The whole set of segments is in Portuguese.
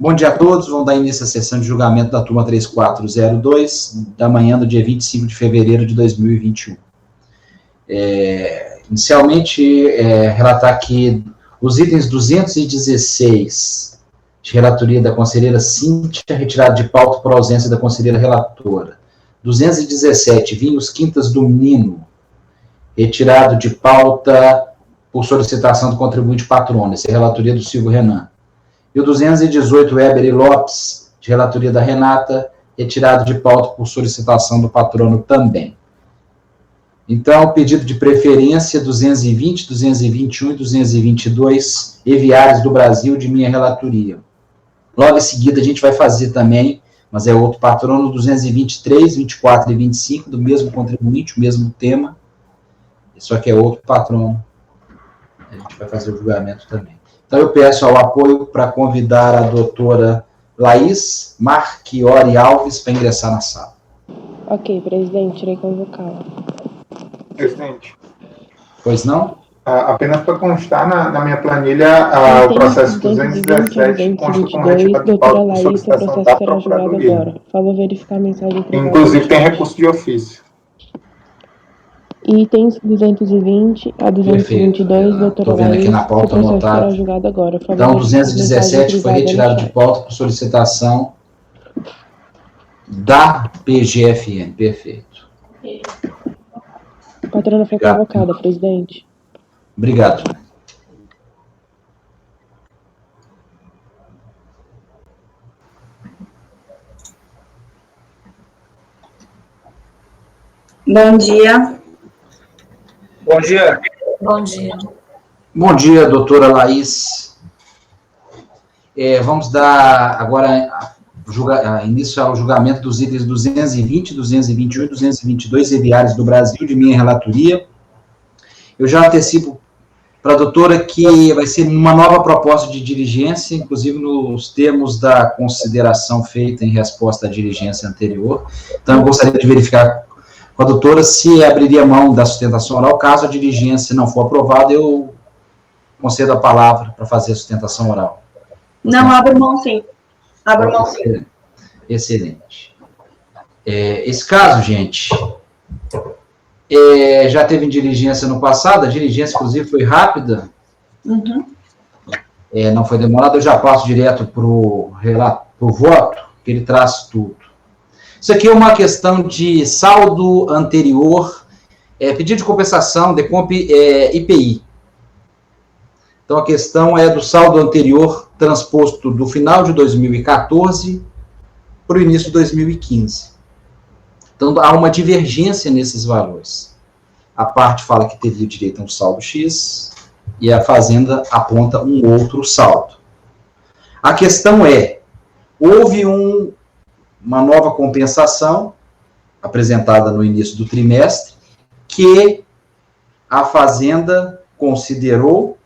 Bom dia a todos. Vamos dar início à sessão de julgamento da turma 3402, da manhã do dia 25 de fevereiro de 2021. Inicialmente, relatar aqui os itens 216 de relatoria da conselheira Cíntia, retirado de pauta por ausência da conselheira relatora. 217, Vinhos Quintas do Nino, retirado de pauta por solicitação do contribuinte patrono, essa é a relatoria do Silvio Renan. E o 218, Weber e Lopes, de relatoria da Renata, retirado de pauta por solicitação do patrono também. Então, pedido de preferência 220, 221 e 222, Eviários do Brasil, de minha relatoria. Logo em seguida, a gente vai fazer também, mas é outro patrono, 223, 24 e 25, do mesmo contribuinte, o mesmo tema, só que é outro patrono. A gente vai fazer o julgamento também. Então, eu peço ao apoio para convidar a doutora Laís Marchiori Alves para ingressar na sala. Ok, presidente, irei convocá-la. Presidente. Pois não? Apenas para constar na minha planilha, o processo 217 consta como retirado de pauta por solicitação da Procuradoria. Agora. Por favor, verificar a mensagem. Inclusive, tem recurso de ofício. Itens 220 a 222, doutora Estou vendo Laís, aqui na pauta o processo será anotado. julgado agora. Por favor, Então, 217 foi retirado de pauta por solicitação da PGFN. Perfeito. A patrona foi convocada, presidente. Obrigado. Bom dia. Bom dia. Bom dia. Bom dia, doutora Laís. Vamos dar agora início ao julgamento dos itens 220, 221 e 222, Eviários do Brasil, de minha relatoria. Eu já antecipo para a doutora que vai ser uma nova proposta de diligência, inclusive nos termos da consideração feita em resposta à diligência anterior. Então, eu gostaria de verificar com a doutora se abriria mão da sustentação oral. Caso a diligência não for aprovada, eu concedo a palavra para fazer a sustentação oral. Não, abro mão sim. Abro mão sim. Excelente. Esse caso, gente, já teve diligência no passado, a diligência, inclusive, foi rápida. Uhum. Não foi demorada, eu já passo direto para o voto, que ele traz tudo. Isso aqui é uma questão de saldo anterior, pedido de compensação, Decomp IPI. Então, a questão é do saldo anterior transposto do final de 2014 para o início de 2015. Então, há uma divergência nesses valores. A parte fala que teria direito a um saldo X e a Fazenda aponta um outro saldo. A questão é, houve uma nova compensação apresentada no início do trimestre que a Fazenda considerou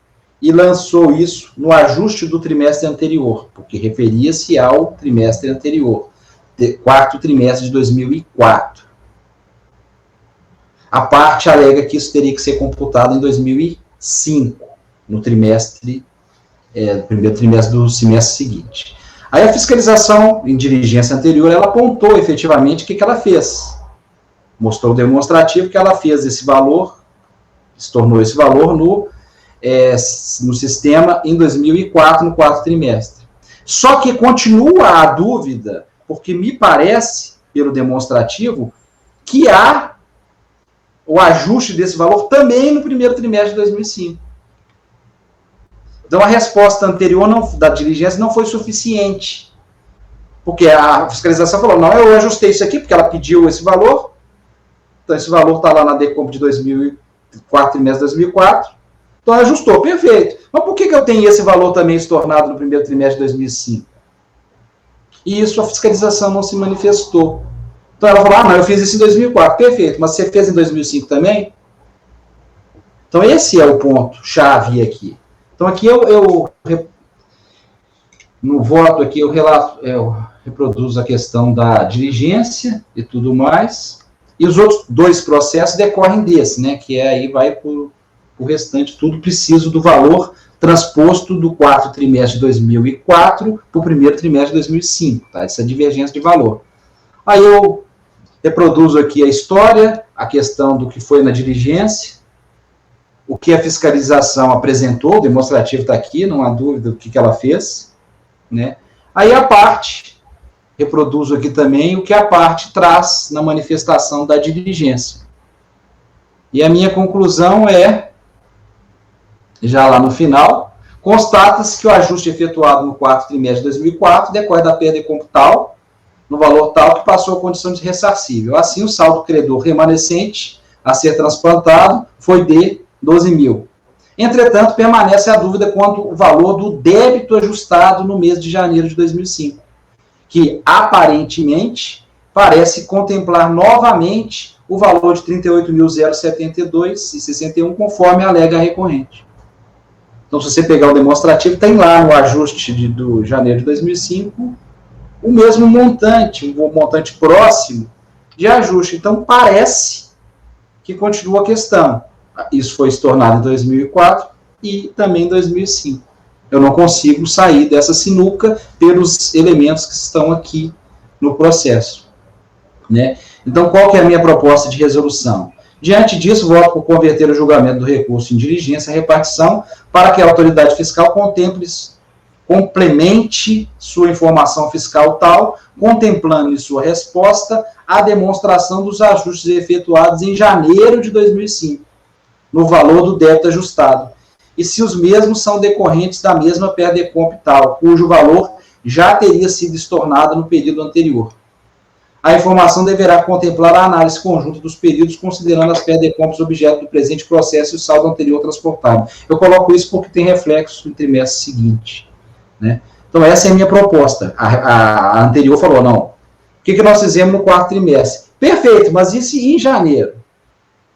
e lançou isso no ajuste do trimestre anterior, porque referia-se ao trimestre anterior, quarto trimestre de 2004. A parte alega que isso teria que ser computado em 2005, no trimestre, primeiro trimestre do semestre seguinte. Aí a fiscalização, em diligência anterior, ela apontou efetivamente o que ela fez. Mostrou o demonstrativo que ela fez esse valor, se tornou esse valor no sistema em 2004, no quarto trimestre. Só que continua a dúvida, porque me parece, pelo demonstrativo, que há o ajuste desse valor também no primeiro trimestre de 2005. Então, a resposta anterior da diligência não foi suficiente, porque a fiscalização falou, não, eu ajustei isso aqui, porque ela pediu esse valor, então esse valor está lá na Decomp de 2004, trimestre de 2004, então ajustou, perfeito. Mas por que eu tenho esse valor também estornado no primeiro trimestre de 2005? E isso a fiscalização não se manifestou. Então ela falou, não, eu fiz isso em 2004, perfeito, mas você fez em 2005 também? Então esse é o ponto chave aqui. Então aqui no voto aqui eu reproduzo a questão da diligência e tudo mais, e os outros dois processos decorrem desse, né, que aí vai por o restante, tudo preciso do valor transposto do quarto trimestre de 2004 para o primeiro trimestre de 2005, tá? Essa divergência de valor. Aí eu reproduzo aqui a história, a questão do que foi na diligência, o que a fiscalização apresentou, o demonstrativo está aqui, não há dúvida do que ela fez, né? Aí a parte, reproduzo aqui também o que a parte traz na manifestação da diligência. E a minha conclusão é, já lá no final, constata-se que o ajuste efetuado no quarto trimestre de 2004 decorre da perda de compra tal, no valor tal que passou a condição de ressarcível. Assim, o saldo credor remanescente a ser transplantado foi de 12 mil. Entretanto, permanece a dúvida quanto ao valor do débito ajustado no mês de janeiro de 2005, que aparentemente parece contemplar novamente o valor de 38.072,61, conforme alega a recorrente. Então, se você pegar o demonstrativo, tem lá no ajuste do janeiro de 2005 o mesmo montante, um montante próximo de ajuste. Então, parece que continua a questão. Isso foi estornado em 2004 e também em 2005. Eu não consigo sair dessa sinuca pelos elementos que estão aqui no processo, né? Então, qual que é a minha proposta de resolução? Diante disso, voto por converter o julgamento do recurso em diligência à repartição para que a autoridade fiscal complemente sua informação fiscal tal, contemplando em sua resposta a demonstração dos ajustes efetuados em janeiro de 2005, no valor do débito ajustado, e se os mesmos são decorrentes da mesma perda de compra tal, cujo valor já teria sido estornado no período anterior. A informação deverá contemplar a análise conjunta dos períodos, considerando as perdas de compras objeto do presente processo e o saldo anterior transportado. Eu coloco isso porque tem reflexo no trimestre seguinte, né? Então, essa é a minha proposta. A anterior falou, não, o que nós fizemos no quarto trimestre? Perfeito, mas isso em janeiro?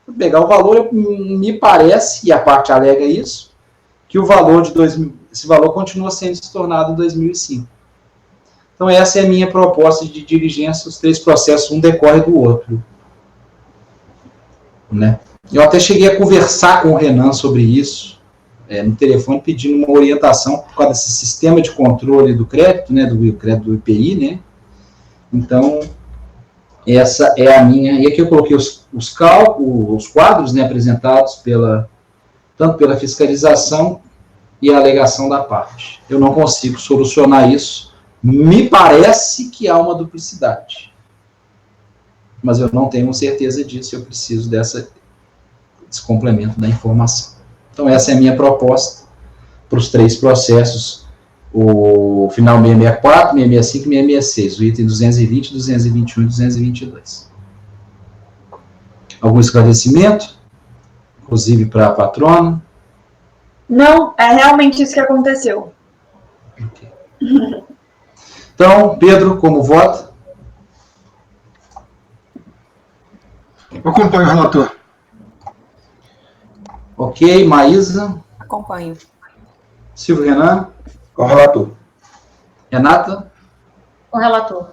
Vou pegar o valor, me parece, e a parte alega isso, que o valor de 2000, esse valor continua sendo estornado em 2005. Então, essa é a minha proposta de diligência, os três processos, um decorre do outro, né? Eu até cheguei a conversar com o Renan sobre isso, no telefone, pedindo uma orientação por causa desse sistema de controle do crédito, né, do crédito do IPI, né? Então, essa é a minha... E aqui eu coloquei os cálculos, os quadros, né, apresentados tanto pela fiscalização e a alegação da parte. Eu não consigo solucionar isso. Me parece que há uma duplicidade. Mas eu não tenho certeza disso, eu preciso desse complemento da informação. Então, essa é a minha proposta para os três processos, o final 664, 665 e 666, o item 220, 221 e 222. Algum esclarecimento? Inclusive para a patrona? Não, é realmente isso que aconteceu. Okay. Então, Pedro, como vota? Acompanho o relator. Ok, Maísa? Acompanho. Silvio Renan? Com o relator. Renata? Com o relator.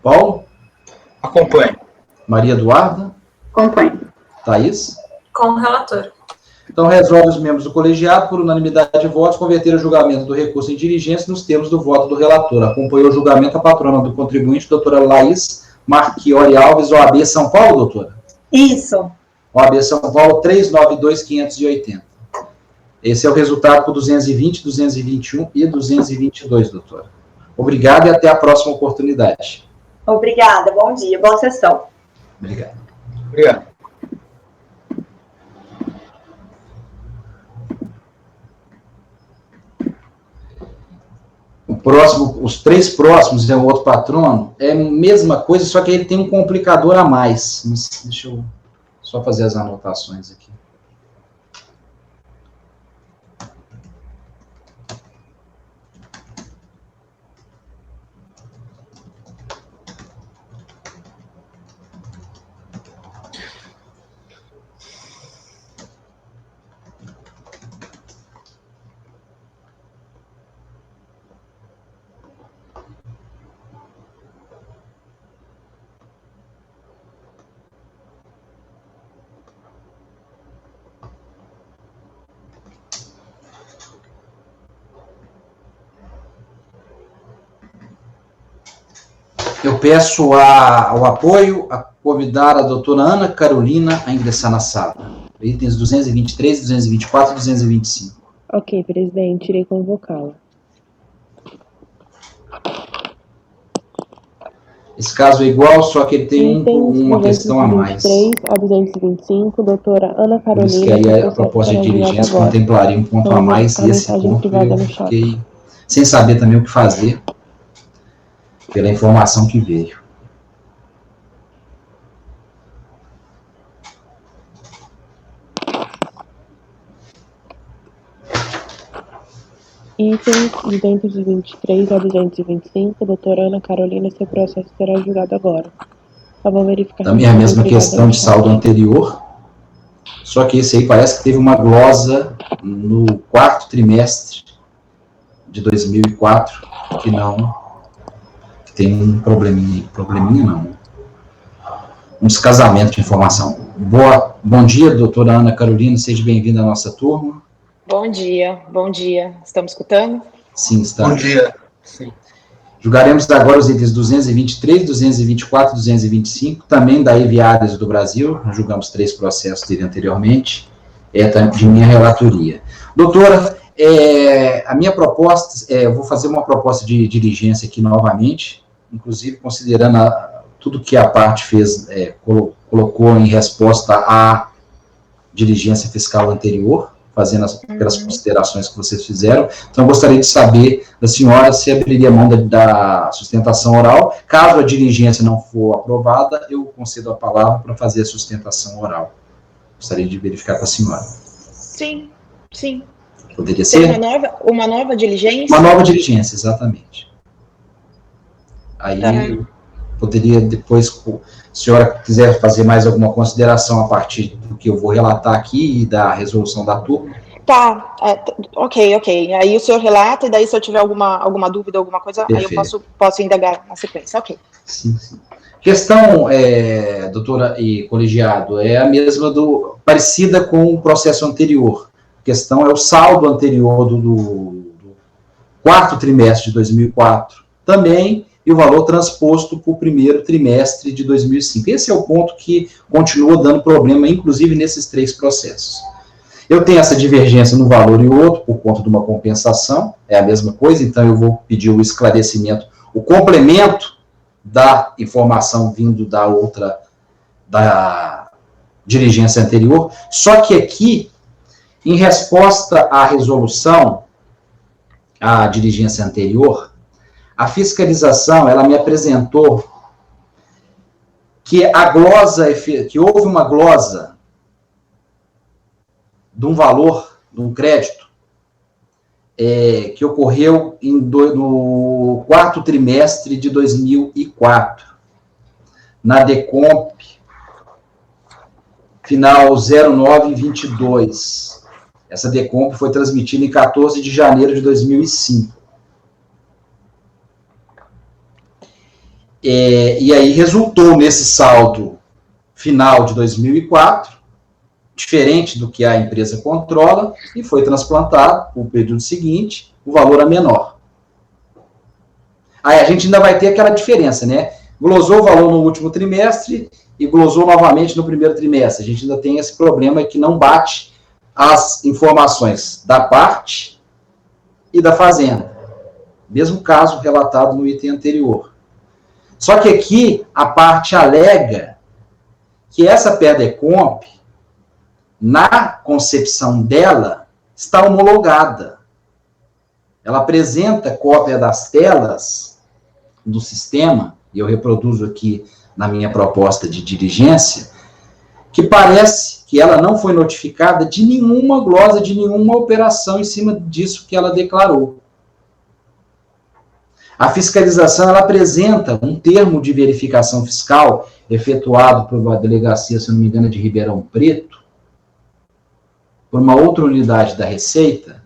Paulo? Acompanho. Maria Eduarda? Acompanho. Thaís? Com o relator. Então, resolve os membros do colegiado, por unanimidade de votos, converter o julgamento do recurso em diligência nos termos do voto do relator. Acompanhou o julgamento a patrona do contribuinte, doutora Laís Marchiori Alves, OAB São Paulo, doutora? Isso. OAB São Paulo, 392.580. Esse é o resultado por 220, 221 e 222, doutora. Obrigado e até a próxima oportunidade. Obrigada, bom dia, boa sessão. Obrigado. Obrigado. Os três próximos, é o outro patrono, é a mesma coisa, só que ele tem um complicador a mais. Deixa eu só fazer as anotações aqui. Eu peço o apoio a convidar a doutora Ana Carolina a ingressar na sala. Itens 223, 224 e 225. Ok, presidente, irei convocá-la. Esse caso é igual, só que ele tem Itens uma questão a mais. 223 a 225, doutora Ana Por Carolina. isso que aí a proposta de diligência contemplaria um ponto a mais, e esse ponto eu fiquei sem saber também o que fazer, pela informação que veio. Itens 223 a 225, doutora Ana Carolina, seu processo será julgado agora. Vamos verificar. Também é a mesma questão de saldo anterior, só que esse aí parece que teve uma glosa no quarto trimestre de 2004, que tem um probleminha não, um descasamento de informação. Bom dia, doutora Ana Carolina, seja bem-vinda à nossa turma. Bom dia. Estamos escutando? Sim, está. Bom dia. Sim. Julgaremos agora os itens 223, 224 e 225, também da Eviários do Brasil. Nós julgamos 3 processos dele anteriormente, de minha relatoria. Doutora, a minha proposta, eu vou fazer uma proposta de diligência aqui novamente, inclusive considerando tudo que a parte fez, colocou em resposta à diligência fiscal anterior, fazendo aquelas considerações que vocês fizeram. Então, eu gostaria de saber da senhora se abriria mão da sustentação oral. Caso a diligência não for aprovada, eu concedo a palavra para fazer a sustentação oral. Gostaria de verificar com a senhora. Sim. Poderia ser? Uma nova diligência? Uma nova diligência, exatamente. Aí, eu poderia depois, se a senhora quiser fazer mais alguma consideração a partir do que eu vou relatar aqui e da resolução da turma. Tá, ok. Aí o senhor relata, e daí se eu tiver alguma dúvida, alguma coisa, Perfeito. aí eu posso indagar na sequência, ok. Sim. Questão, doutora e colegiado, é a mesma parecida com o processo anterior. A questão é o saldo anterior do quarto trimestre de 2004 também, e o valor transposto para o primeiro trimestre de 2005. Esse é o ponto que continua dando problema, inclusive nesses 3 processos. Eu tenho essa divergência no valor e outro, por conta de uma compensação, é a mesma coisa, então eu vou pedir o esclarecimento, o complemento da informação vindo da diligência anterior, só que aqui, em resposta à resolução, à diligência anterior, a fiscalização, ela me apresentou que que houve uma glosa de um valor, de um crédito, que ocorreu no quarto trimestre de 2004, na DECOMP, final 0922. Essa DECOMP foi transmitida em 14 de janeiro de 2005. E aí resultou nesse saldo final de 2004, diferente do que a empresa controla, e foi transplantado para o período seguinte, o valor é menor. Aí a gente ainda vai ter aquela diferença, né? Glosou o valor no último trimestre e glosou novamente no primeiro trimestre. A gente ainda tem esse problema que não bate as informações da parte e da fazenda. Mesmo caso relatado no item anterior. Só que aqui a parte alega que essa PERDECOMP, na concepção dela, está homologada. Ela apresenta cópia das telas do sistema, e eu reproduzo aqui na minha proposta de diligência, que parece que ela não foi notificada de nenhuma glosa, de nenhuma operação em cima disso que ela declarou. A fiscalização, ela apresenta um termo de verificação fiscal efetuado por uma delegacia, se não me engano, de Ribeirão Preto, por uma outra unidade da Receita,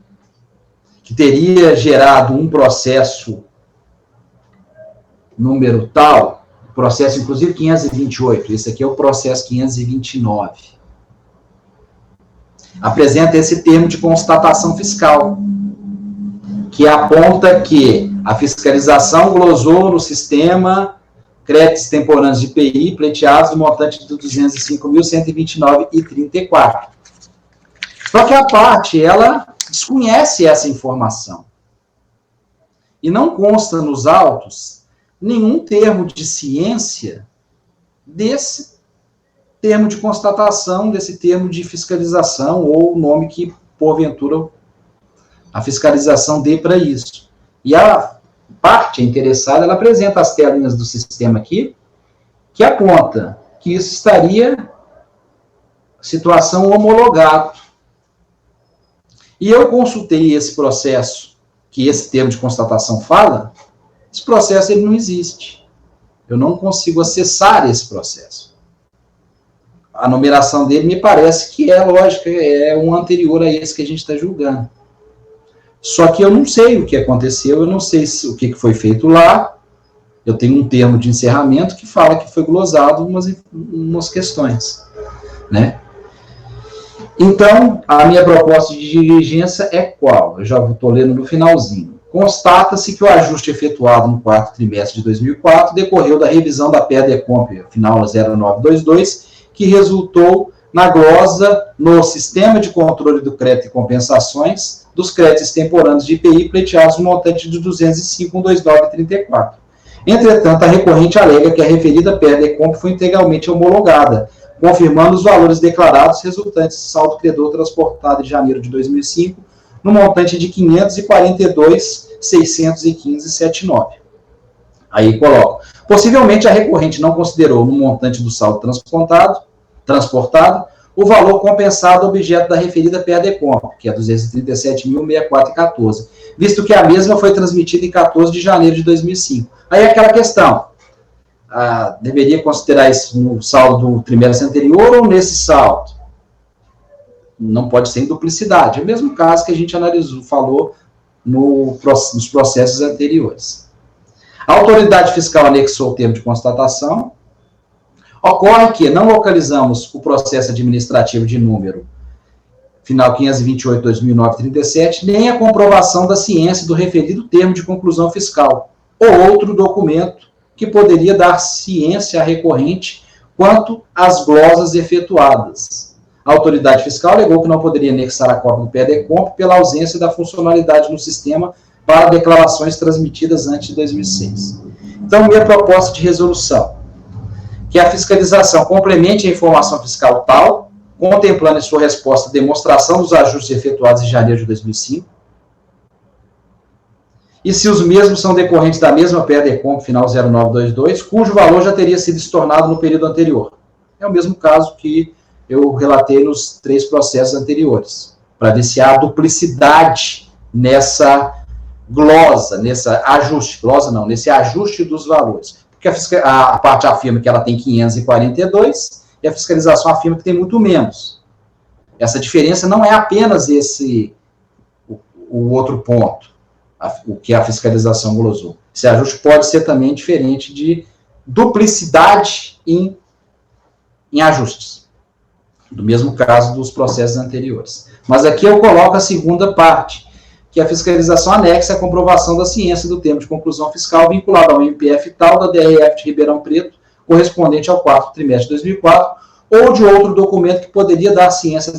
que teria gerado um processo número tal, processo inclusive 528, esse aqui é o processo 529. Apresenta esse termo de constatação fiscal, que aponta que a fiscalização glosou no sistema créditos temporâneos de IPI pleiteados no montante de R$ 205.129,34. Só que a parte, ela desconhece essa informação. E não consta nos autos nenhum termo de ciência desse termo de constatação, desse termo de fiscalização, ou o nome que, porventura, a fiscalização dê para isso. E a parte interessada, ela apresenta as telinhas do sistema aqui, que aponta que isso estaria situação homologado. E eu consultei esse processo, que esse termo de constatação fala, esse processo ele não existe. Eu não consigo acessar esse processo. A numeração dele me parece que é lógica, é um anterior a esse que a gente está julgando. Só que eu não sei o que aconteceu, eu não sei o que foi feito lá. Eu tenho um termo de encerramento que fala que foi glosado umas questões, né? Então, a minha proposta de diligência é qual? Eu já estou lendo no finalzinho. Constata-se que o ajuste efetuado no quarto trimestre de 2004 decorreu da revisão da PEDECOMP, final 0922, que resultou na glosa no Sistema de Controle do Crédito e Compensações dos créditos temporâneos de IPI pleiteados no montante de R$ 205.129,34. Entretanto, a recorrente alega que a referida PEDECOMP foi integralmente homologada, confirmando os valores declarados resultantes do saldo credor transportado em janeiro de 2005, no montante de R$ 542.615,79. Aí coloco. Possivelmente a recorrente não considerou no montante do saldo transportado o valor compensado objeto da referida PEDECOMP, que é R$ 237.064,14, visto que a mesma foi transmitida em 14 de janeiro de 2005. Aí aquela questão, deveria considerar isso no saldo do trimestre anterior ou nesse saldo? Não pode ser em duplicidade. É o mesmo caso que a gente falou nos processos anteriores. A autoridade fiscal anexou o termo de constatação. Ocorre que não localizamos o processo administrativo de número final 528/2009-37, nem a comprovação da ciência do referido termo de conclusão fiscal, ou outro documento que poderia dar ciência à recorrente quanto às glosas efetuadas. A autoridade fiscal alegou que não poderia anexar a cópia do PEDECOMP pela ausência da funcionalidade no sistema para declarações transmitidas antes de 2006. Então, minha proposta de resolução, que a fiscalização complemente a informação fiscal tal, contemplando em sua resposta a demonstração dos ajustes efetuados em janeiro de 2005, e se os mesmos são decorrentes da mesma PEDECOMP final 0922, cujo valor já teria sido estornado no período anterior. É o mesmo caso que eu relatei nos 3 processos anteriores, para ver se há duplicidade nessa glosa, nesse ajuste dos valores. Porque a parte afirma que ela tem 542 e a fiscalização afirma que tem muito menos. Essa diferença não é apenas o outro ponto, o que a fiscalização glosou. Esse ajuste pode ser também diferente de duplicidade em ajustes, do mesmo caso dos processos anteriores. Mas aqui eu coloco a segunda parte, que a fiscalização anexa a comprovação da ciência do termo de conclusão fiscal vinculado ao MPF tal da DRF de Ribeirão Preto, correspondente ao quarto trimestre de 2004, ou de outro documento que poderia dar ciência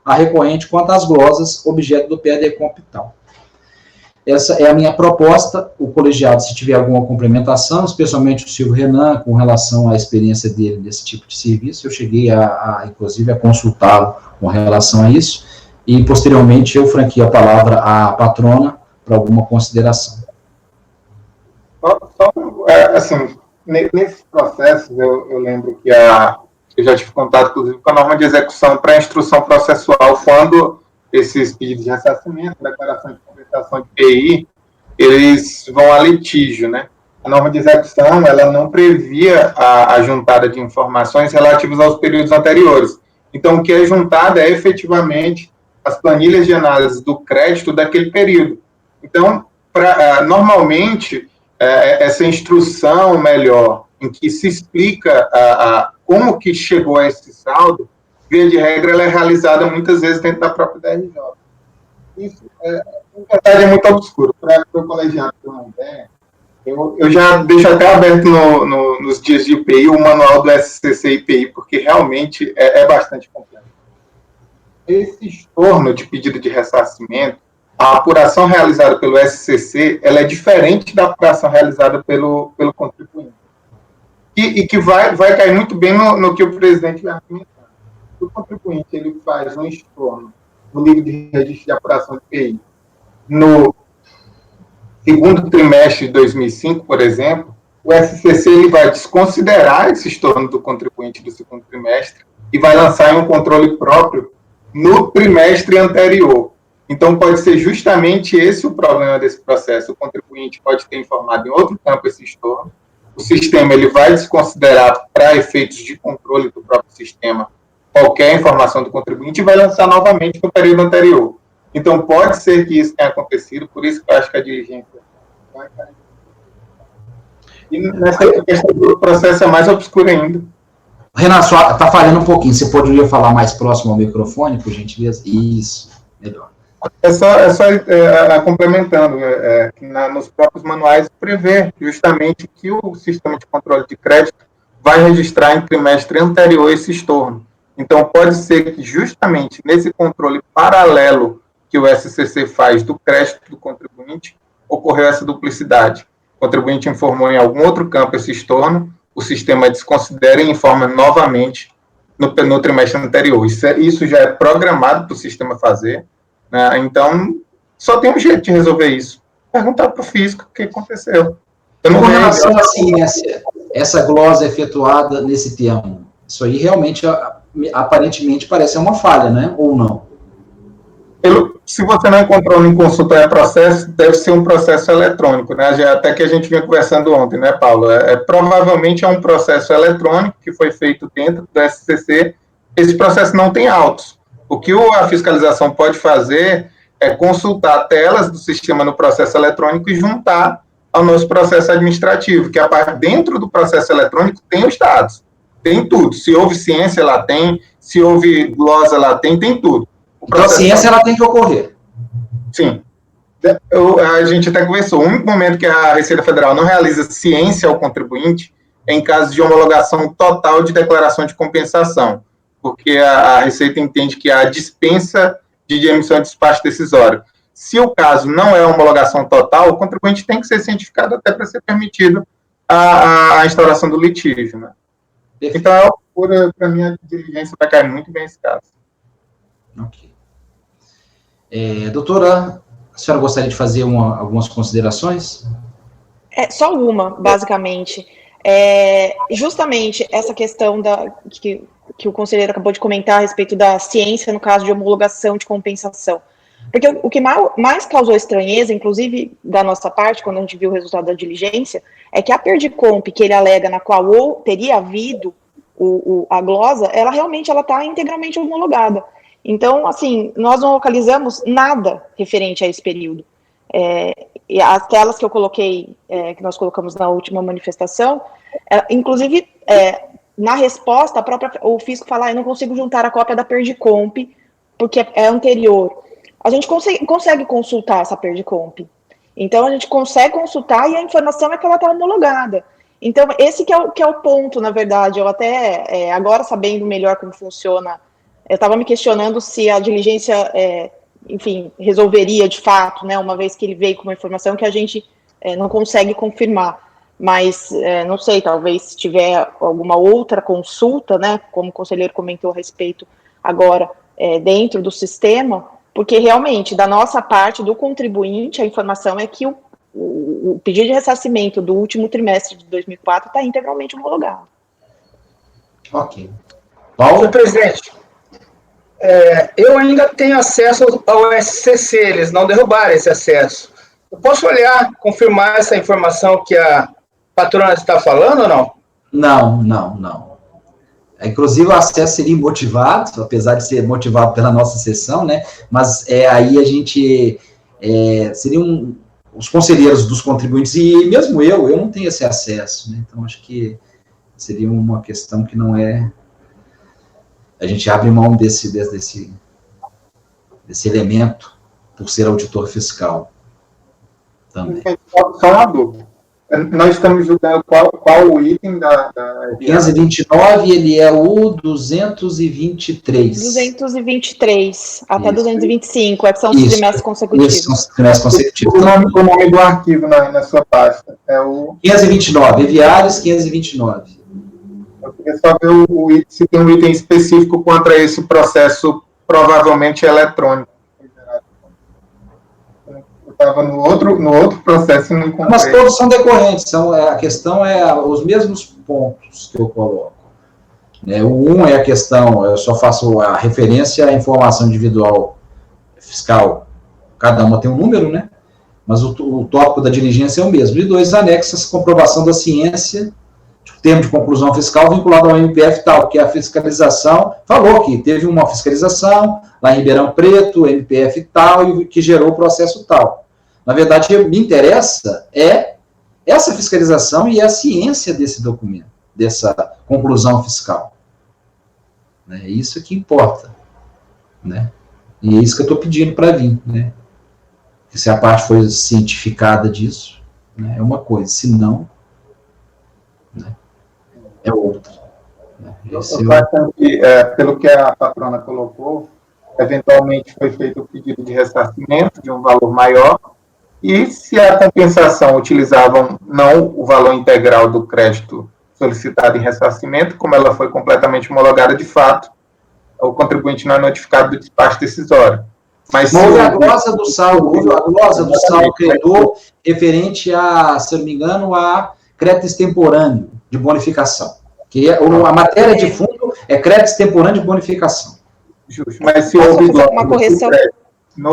à recorrente quanto às glosas, objeto do PEDECOMP tal. Essa é a minha proposta. O colegiado, se tiver alguma complementação, especialmente o Silvio Renan, com relação à experiência dele nesse tipo de serviço, eu cheguei inclusive, a consultá-lo com relação a isso, e, posteriormente, eu franqueio a palavra à patrona para alguma consideração. Assim, nesse processo, eu lembro que eu já tive contato, inclusive, com a norma de execução para a instrução processual, quando esses pedidos de ressarcimento, declaração de compensação de PI, eles vão a litígio, né? A norma de execução, ela não previa a juntada de informações relativas aos períodos anteriores. Então, o que é juntada é, efetivamente, as planilhas de análise do crédito daquele período. Então, normalmente, essa instrução melhor, em que se explica como que chegou a esse saldo, via de regra, ela é realizada muitas vezes dentro da própria DRJ. Isso, na verdade, é muito obscuro. Para o colegiado ter uma ideia, Eu já deixo até aberto nos dias de IPI o manual do SCC IPI, porque realmente é bastante complexo. Esse estorno de pedido de ressarcimento, a apuração realizada pelo SCC, ela é diferente da apuração realizada pelo contribuinte. E que vai cair muito bem no que o presidente vai argumentar. Se o contribuinte ele faz um estorno no livro de registro de apuração de IPI no segundo trimestre de 2005, por exemplo, o SCC ele vai desconsiderar esse estorno do contribuinte do segundo trimestre e vai lançar um controle próprio no trimestre anterior. Então, pode ser justamente esse o problema desse processo. O contribuinte pode ter informado em outro campo esse estorno, o sistema ele vai desconsiderar para efeitos de controle do próprio sistema qualquer informação do contribuinte e vai lançar novamente no período anterior. Então, pode ser que isso tenha acontecido, por isso que eu acho que a diligência vai cair. E nessa questão do processo é mais obscuro ainda. Renato, está falhando um pouquinho. Você poderia falar mais próximo ao microfone, por gentileza? Isso, melhor. É só complementando, que nos próprios manuais prevê justamente que o sistema de controle de crédito vai registrar em trimestre anterior esse estorno. Então, pode ser que justamente nesse controle paralelo que o SCC faz do crédito do contribuinte, ocorreu essa duplicidade. O contribuinte informou em algum outro campo esse estorno, o sistema desconsidera e informa novamente no trimestre anterior. Isso já é programado para o sistema fazer, né? Então, só tem um jeito de resolver isso. Perguntar para o físico o que aconteceu. Com relação assim, essa glosa efetuada nesse termo, isso aí realmente, aparentemente, parece uma falha, né? Ou não? Se você não encontrou em consulta processo, deve ser um processo eletrônico, né? Até que a gente vinha conversando ontem, né, Paulo? Provavelmente é um processo eletrônico que foi feito dentro do SCC. Esse processo não tem autos. O que a fiscalização pode fazer é consultar telas do sistema no processo eletrônico e juntar ao nosso processo administrativo, que dentro do processo eletrônico tem os dados, tem tudo. Se houve ciência, lá tem. Se houve glosa, lá tem tudo. Então a ciência ela tem que ocorrer. Sim. A gente até conversou. O único momento que a Receita Federal não realiza ciência ao contribuinte é em caso de homologação total de declaração de compensação, porque a Receita entende que há dispensa de emissão de despacho decisório. Se o caso não é homologação total, o contribuinte tem que ser cientificado até para ser permitido a instauração do litígio, né? Então, para mim, a diligência vai cair muito bem nesse caso. Ok. Doutora, a senhora gostaria de fazer algumas considerações? Só uma, basicamente. Justamente essa questão que o conselheiro acabou de comentar a respeito da ciência no caso de homologação de compensação. Porque o que mais causou estranheza, inclusive da nossa parte, quando a gente viu o resultado da diligência, é que a Perdicomp que ele alega, na qual teria havido a glosa, ela realmente está integralmente homologada. Então, assim, nós não localizamos nada referente a esse período. E as telas que eu coloquei, que nós colocamos na última manifestação, inclusive, na resposta, o fisco fala, eu não consigo juntar a cópia da Perdicomp, porque é anterior. A gente consegue consultar essa Perdicomp. Então, a gente consegue consultar e a informação é que ela está homologada. Então, esse que é o ponto, na verdade. Eu até, agora sabendo melhor como funciona, eu estava me questionando se a diligência, enfim, resolveria de fato, né, uma vez que ele veio com uma informação que a gente não consegue confirmar. Mas, não sei, talvez se tiver alguma outra consulta, né, como o conselheiro comentou a respeito agora, dentro do sistema, porque realmente, da nossa parte, do contribuinte, a informação é que o pedido de ressarcimento do último trimestre de 2004 está integralmente homologado. Ok. Paulo? Senhor presidente, eu ainda tenho acesso ao SCC, eles não derrubaram esse acesso. Eu posso olhar, confirmar essa informação que a patrona está falando ou não? Não. Inclusive, o acesso seria motivado, apesar de ser motivado pela nossa sessão, né? Mas aí a gente seriam os conselheiros dos contribuintes, e mesmo eu não tenho esse acesso, né? Então, acho que seria uma questão que não é... A gente abre mão desse elemento por ser auditor fiscal também. Só uma dúvida. Nós estamos julgando qual o item da O 529, ele é o 223. 223, até Isso. 225, é que são os Isso. trimestres consecutivos. Isso, são os trimestres consecutivos. O nome do arquivo na sua pasta é o... 529, Eviários 529. Eu queria só ver se tem um item específico contra esse processo, provavelmente eletrônico. Eu estava no outro processo e não encontrei. Mas todos são decorrentes, a questão é os mesmos pontos que eu coloco. O 1 é a questão, eu só faço a referência à informação individual fiscal. Cada uma tem um número, né? Mas o tópico da diligência é o mesmo. E 2, anexas, comprovação da ciência, termo de conclusão fiscal vinculado ao MPF tal, que a fiscalização falou que teve uma fiscalização lá em Ribeirão Preto, MPF tal, e que gerou o processo tal. Na verdade, me interessa essa fiscalização e a ciência desse documento, dessa conclusão fiscal. É isso que importa. Né? E é isso que eu estou pedindo para vir. Né? Se a parte foi cientificada disso, né, é uma coisa. Se não, né, é outra. Né? Eu acho que, pelo que a patrona colocou, eventualmente foi feito o pedido de ressarcimento de um valor maior, e se a compensação utilizava não o valor integral do crédito solicitado em ressarcimento, como ela foi completamente homologada de fato, o contribuinte não é notificado do despacho decisório. Mas houve a glosa do saldo, credor referente a, se eu não me engano, a crédito extemporâneo de bonificação. Que a matéria de fundo é crédito extemporâneo de bonificação. Justo, mas se houve uma correção.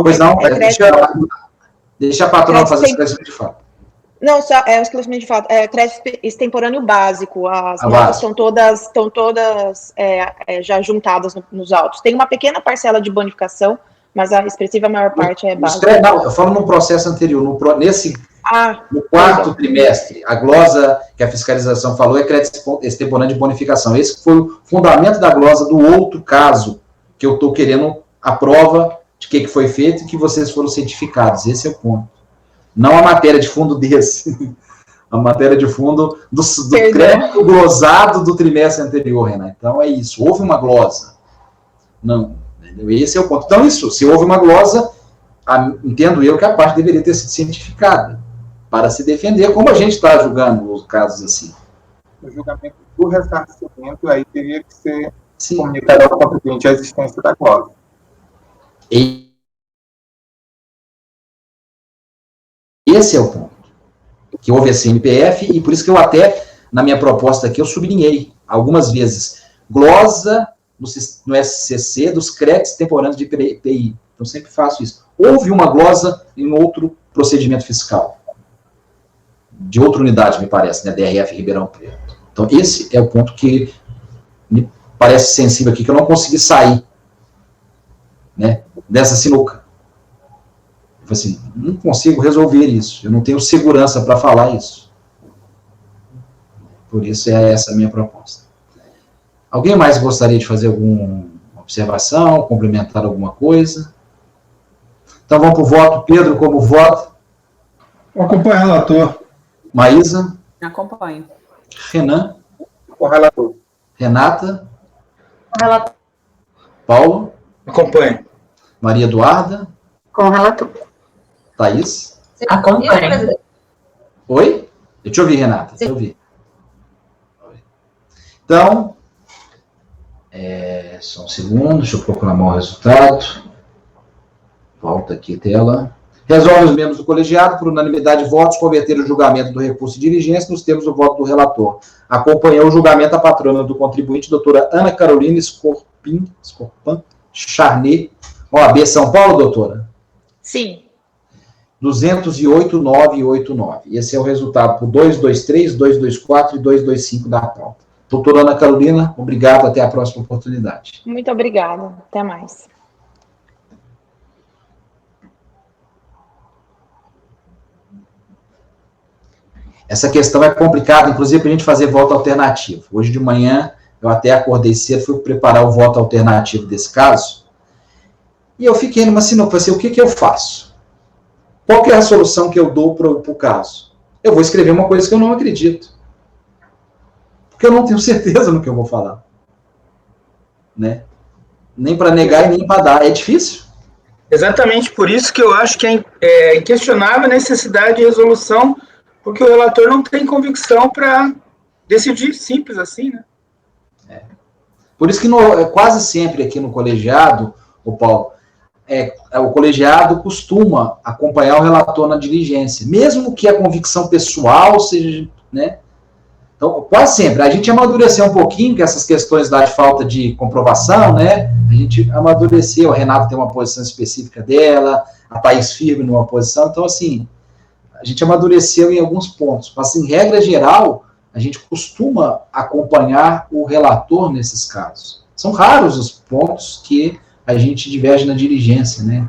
Pois não, deixa a patrona fazer o esclarecimento de fato. Não, só o esclarecimento de fato. É crédito extemporâneo básico. As notas estão todas já juntadas nos autos. Tem uma pequena parcela de bonificação, mas a expressiva maior parte é básica. Não, eu falo no processo anterior, no quarto trimestre, a glosa que a fiscalização falou é crédito extemporâneo de bonificação. Esse foi o fundamento da glosa do outro caso, que eu estou querendo a prova de que foi feito e que vocês foram certificados. Esse é o ponto. Não a matéria de fundo desse. A matéria de fundo do crédito glosado do trimestre anterior, Renan. Então, é isso. Houve uma glosa. Não. Esse é o ponto. Então, isso. Se houve uma glosa, entendo eu que a parte deveria ter sido cientificada para se defender, como a gente está julgando os casos assim. O julgamento do ressarcimento aí teria que ser comunicado ao contribuinte a existência da glosa. Esse é o ponto. Que houve esse MPF, e por isso que eu até, na minha proposta aqui, eu sublinhei algumas vezes, glosa no SCC dos créditos temporâneos de IPI. Então, sempre faço isso. Houve uma glosa em outro procedimento fiscal. De outra unidade, me parece, né? DRF Ribeirão Preto. Então, esse é o ponto que me parece sensível aqui, que eu não consegui sair, né, dessa sinuca. Assim, não consigo resolver isso. Eu não tenho segurança para falar isso. Por isso é essa a minha proposta. Alguém mais gostaria de fazer alguma observação, complementar alguma coisa? Então vamos para o voto. Pedro, como voto? Acompanho o relator. Maísa? Acompanho. Renan? Com o relator. Renata? Com o relator. Paulo? Acompanho. Maria Eduarda? Com o relator. Thaís? Acompanho. Oi? Eu te ouvi, Renata. Te ouvi. Então, só um segundo, deixa eu proclamar o resultado. Volta aqui a tela. Resolve os membros do colegiado, por unanimidade de votos, converter o julgamento do recurso de diligência nos termos do voto do relator. Acompanhou o julgamento a patrona do contribuinte, doutora Ana Carolina Scorpan Charnet, OAB São Paulo, doutora? Sim. 208.989. Esse é o resultado por 223, 224 e 225 da pauta. Doutora Ana Carolina, obrigado, até a próxima oportunidade. Muito obrigada. Até mais. Essa questão é complicada, inclusive, para a gente fazer voto alternativo. Hoje de manhã, eu até acordei cedo, fui preparar o voto alternativo desse caso, e eu fiquei numa sinuca, assim, o que eu faço? Qual que é a solução que eu dou para o caso? eu vou escrever uma coisa que eu não acredito. Porque eu não tenho certeza no que eu vou falar. Né? Nem para negar e nem para dar. É difícil. Exatamente por isso que eu acho que é inquestionável a necessidade de resolução, porque o relator não tem convicção para decidir, simples assim, né? Por isso que quase sempre aqui no colegiado, o Paulo, o colegiado costuma acompanhar o relator na diligência, mesmo que a convicção pessoal seja, né? Então, quase sempre. A gente amadureceu um pouquinho com essas questões lá de falta de comprovação, né? A gente amadureceu, a Renata tem uma posição específica dela, a Thaís firme numa posição, então, assim, a gente amadureceu em alguns pontos. Mas, em regra geral, a gente costuma acompanhar o relator nesses casos. São raros os pontos que a gente diverge na diligência, né?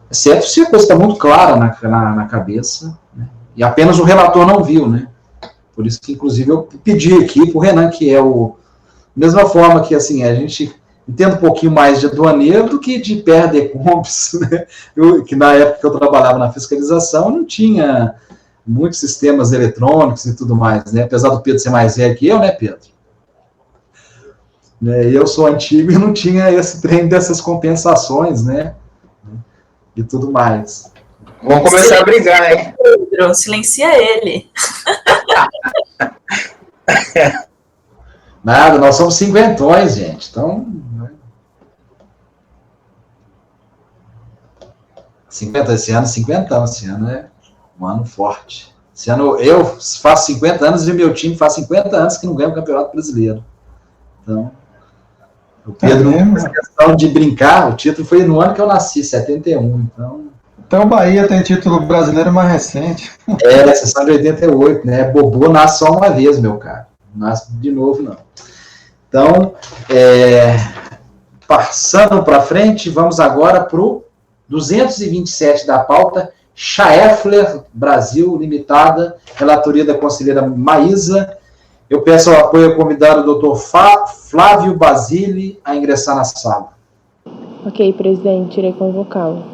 Exceto se a coisa está muito clara na cabeça, né? E apenas o relator não viu, né? Por isso que, inclusive, eu pedi aqui para o Renan, que é mesma forma que, assim, a gente entende um pouquinho mais de aduaneiro do que de PER-DECOMPS, né? Que na época que eu trabalhava na fiscalização não tinha muitos sistemas eletrônicos e tudo mais, né? Apesar do Pedro ser mais velho que eu, né, Pedro? Eu sou antigo e não tinha esse trem dessas compensações, né? E tudo mais. Vamos começar a brigar, hein? Pedro, silencia ele. Nada, nós somos cinquentões, gente. Então, 50 esse ano, esse ano é um ano forte. Esse ano eu faço 50 anos e meu time faz 50 anos que não ganha o Campeonato Brasileiro. Então, o Pedro, essa questão de brincar, o título foi no ano que eu nasci, 71, Então o Bahia tem título brasileiro mais recente. Sessão de 88, né? Bobô nasce só uma vez, meu cara. Não nasce de novo, não. Então, passando para frente, vamos agora para o 227 da pauta, Schaeffler Brasil Limitada, relatoria da conselheira Maísa. Eu peço ao apoio ao convidado o Dr. Flávio Basile a ingressar na sala. Ok, presidente, irei convocá-lo.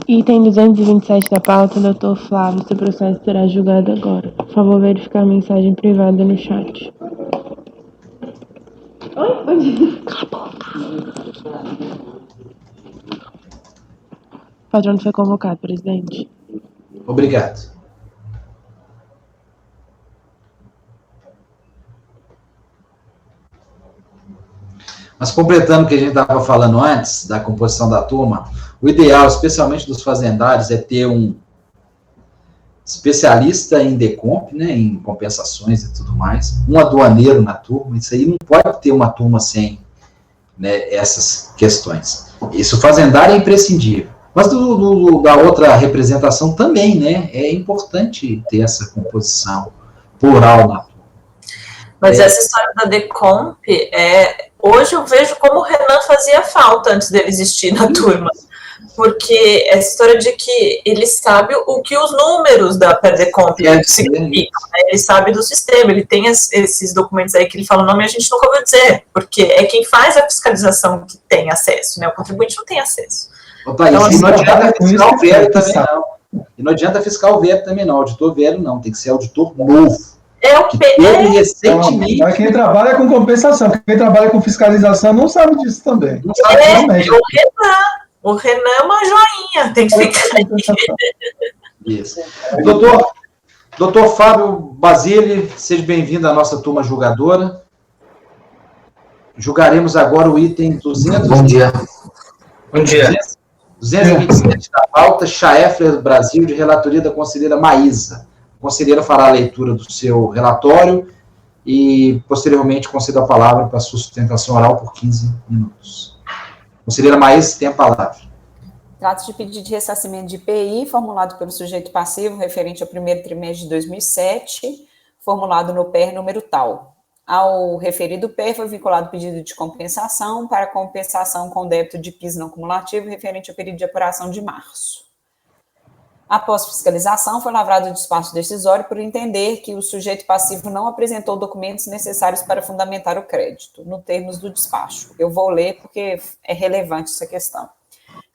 Item 227 da pauta, Dr. Flávio, seu processo será julgado agora. Por favor, verificar a mensagem privada no chat. Oi? Cala a boca. O patrão foi convocado, presidente. Obrigado. Mas completando o que a gente estava falando antes, da composição da turma, o ideal, especialmente dos fazendários, é ter um especialista em decomp, né, em compensações e tudo mais, um aduaneiro na turma. Isso aí não pode ter uma turma sem, né, essas questões. Isso, o fazendário é imprescindível. Mas da outra representação também, né, é importante ter essa composição plural na turma. Mas essa história da Decomp, hoje eu vejo como o Renan fazia falta antes dele existir na turma. Porque essa história de que ele sabe o que os números da Decomp significam, né? Ele sabe do sistema, ele tem esses documentos aí que ele fala o nome e a gente nunca ouviu dizer, porque é quem faz a fiscalização que tem acesso, né? O contribuinte não tem acesso. Thaís, então, não adianta fiscal velho também não. E não adianta fiscal velho também não, auditor velho não, tem que ser auditor novo. Recentemente. Mas quem trabalha com compensação, quem trabalha com fiscalização não sabe disso também. Não sabe o Renan é uma joinha, tem que ficar aí. Isso. Doutor Fábio Basile, seja bem-vindo à nossa turma julgadora. Julgaremos agora o item 200. Bom dia. 227 da pauta, Schaeffler Brasil, de relatoria da conselheira Maísa. A conselheira fará a leitura do seu relatório e, posteriormente, concedo a palavra para a sua sustentação oral por 15 minutos. Conselheira Maísa, tem a palavra. Trata-se de pedido de ressarcimento de IPI, formulado pelo sujeito passivo, referente ao primeiro trimestre de 2007, formulado no PER número tal. Ao referido PER foi vinculado pedido de compensação para compensação com débito de PIS não cumulativo, referente ao período de apuração de março. Após fiscalização, foi lavrado o despacho decisório por entender que o sujeito passivo não apresentou documentos necessários para fundamentar o crédito, no termos do despacho. Eu vou ler porque é relevante essa questão.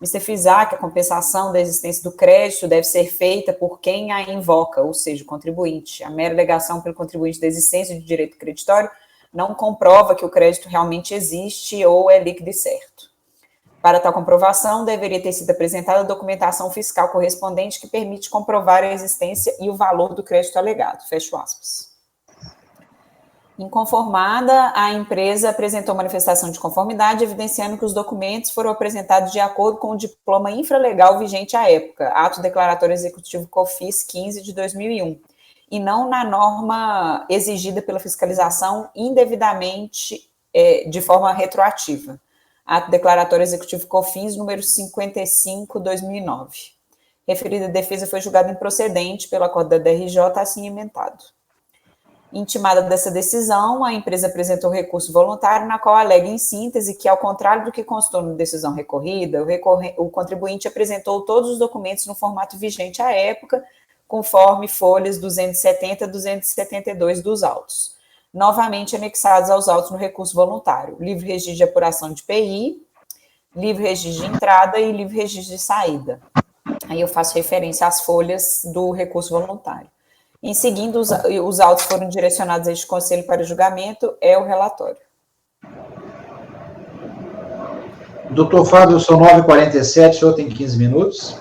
Mr. frisar que a compensação da existência do crédito deve ser feita por quem a invoca, ou seja, o contribuinte. A mera alegação pelo contribuinte da existência de direito creditório não comprova que o crédito realmente existe ou é líquido e certo. Para tal comprovação, deveria ter sido apresentada a documentação fiscal correspondente que permite comprovar a existência e o valor do crédito alegado. Fecho aspas. Inconformada, a empresa apresentou manifestação de conformidade, evidenciando que os documentos foram apresentados de acordo com o diploma infralegal vigente à época, Ato Declaratório Executivo COFINS 15 de 2001, e não na norma exigida pela fiscalização indevidamente de forma retroativa. Ato Declaratório Executivo COFINS número 55, 2009. Referida defesa foi julgada improcedente pelo acordo da DRJ, assim emendado. Intimada dessa decisão, a empresa apresentou recurso voluntário, na qual alega em síntese que, ao contrário do que constou na decisão recorrida, o contribuinte apresentou todos os documentos no formato vigente à época, conforme folhas 270 e 272 dos autos, novamente anexados aos autos no recurso voluntário, livre registro de apuração de PI, livre registro de entrada e livre registro de saída. Aí eu faço referência às folhas do recurso voluntário. Em seguida, os autos foram direcionados a este conselho para julgamento, é o relatório. Doutor Fábio, são 9h47, o senhor tem 15 minutos.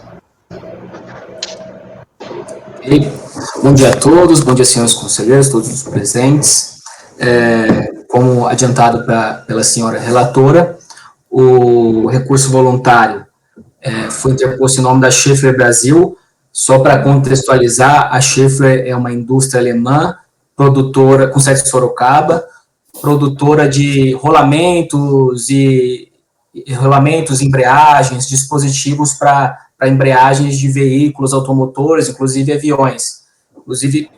Bom dia a todos, bom dia, senhores conselheiros, todos os presentes. Como adiantado pela senhora relatora, o recurso voluntário foi interposto em nome da Schaeffler Brasil. Só para contextualizar, a Schaeffler é uma indústria alemã, produtora, com sede em Sorocaba, produtora de rolamentos, embreagens, dispositivos para embreagens de veículos automotores, inclusive aviões. Inclusive,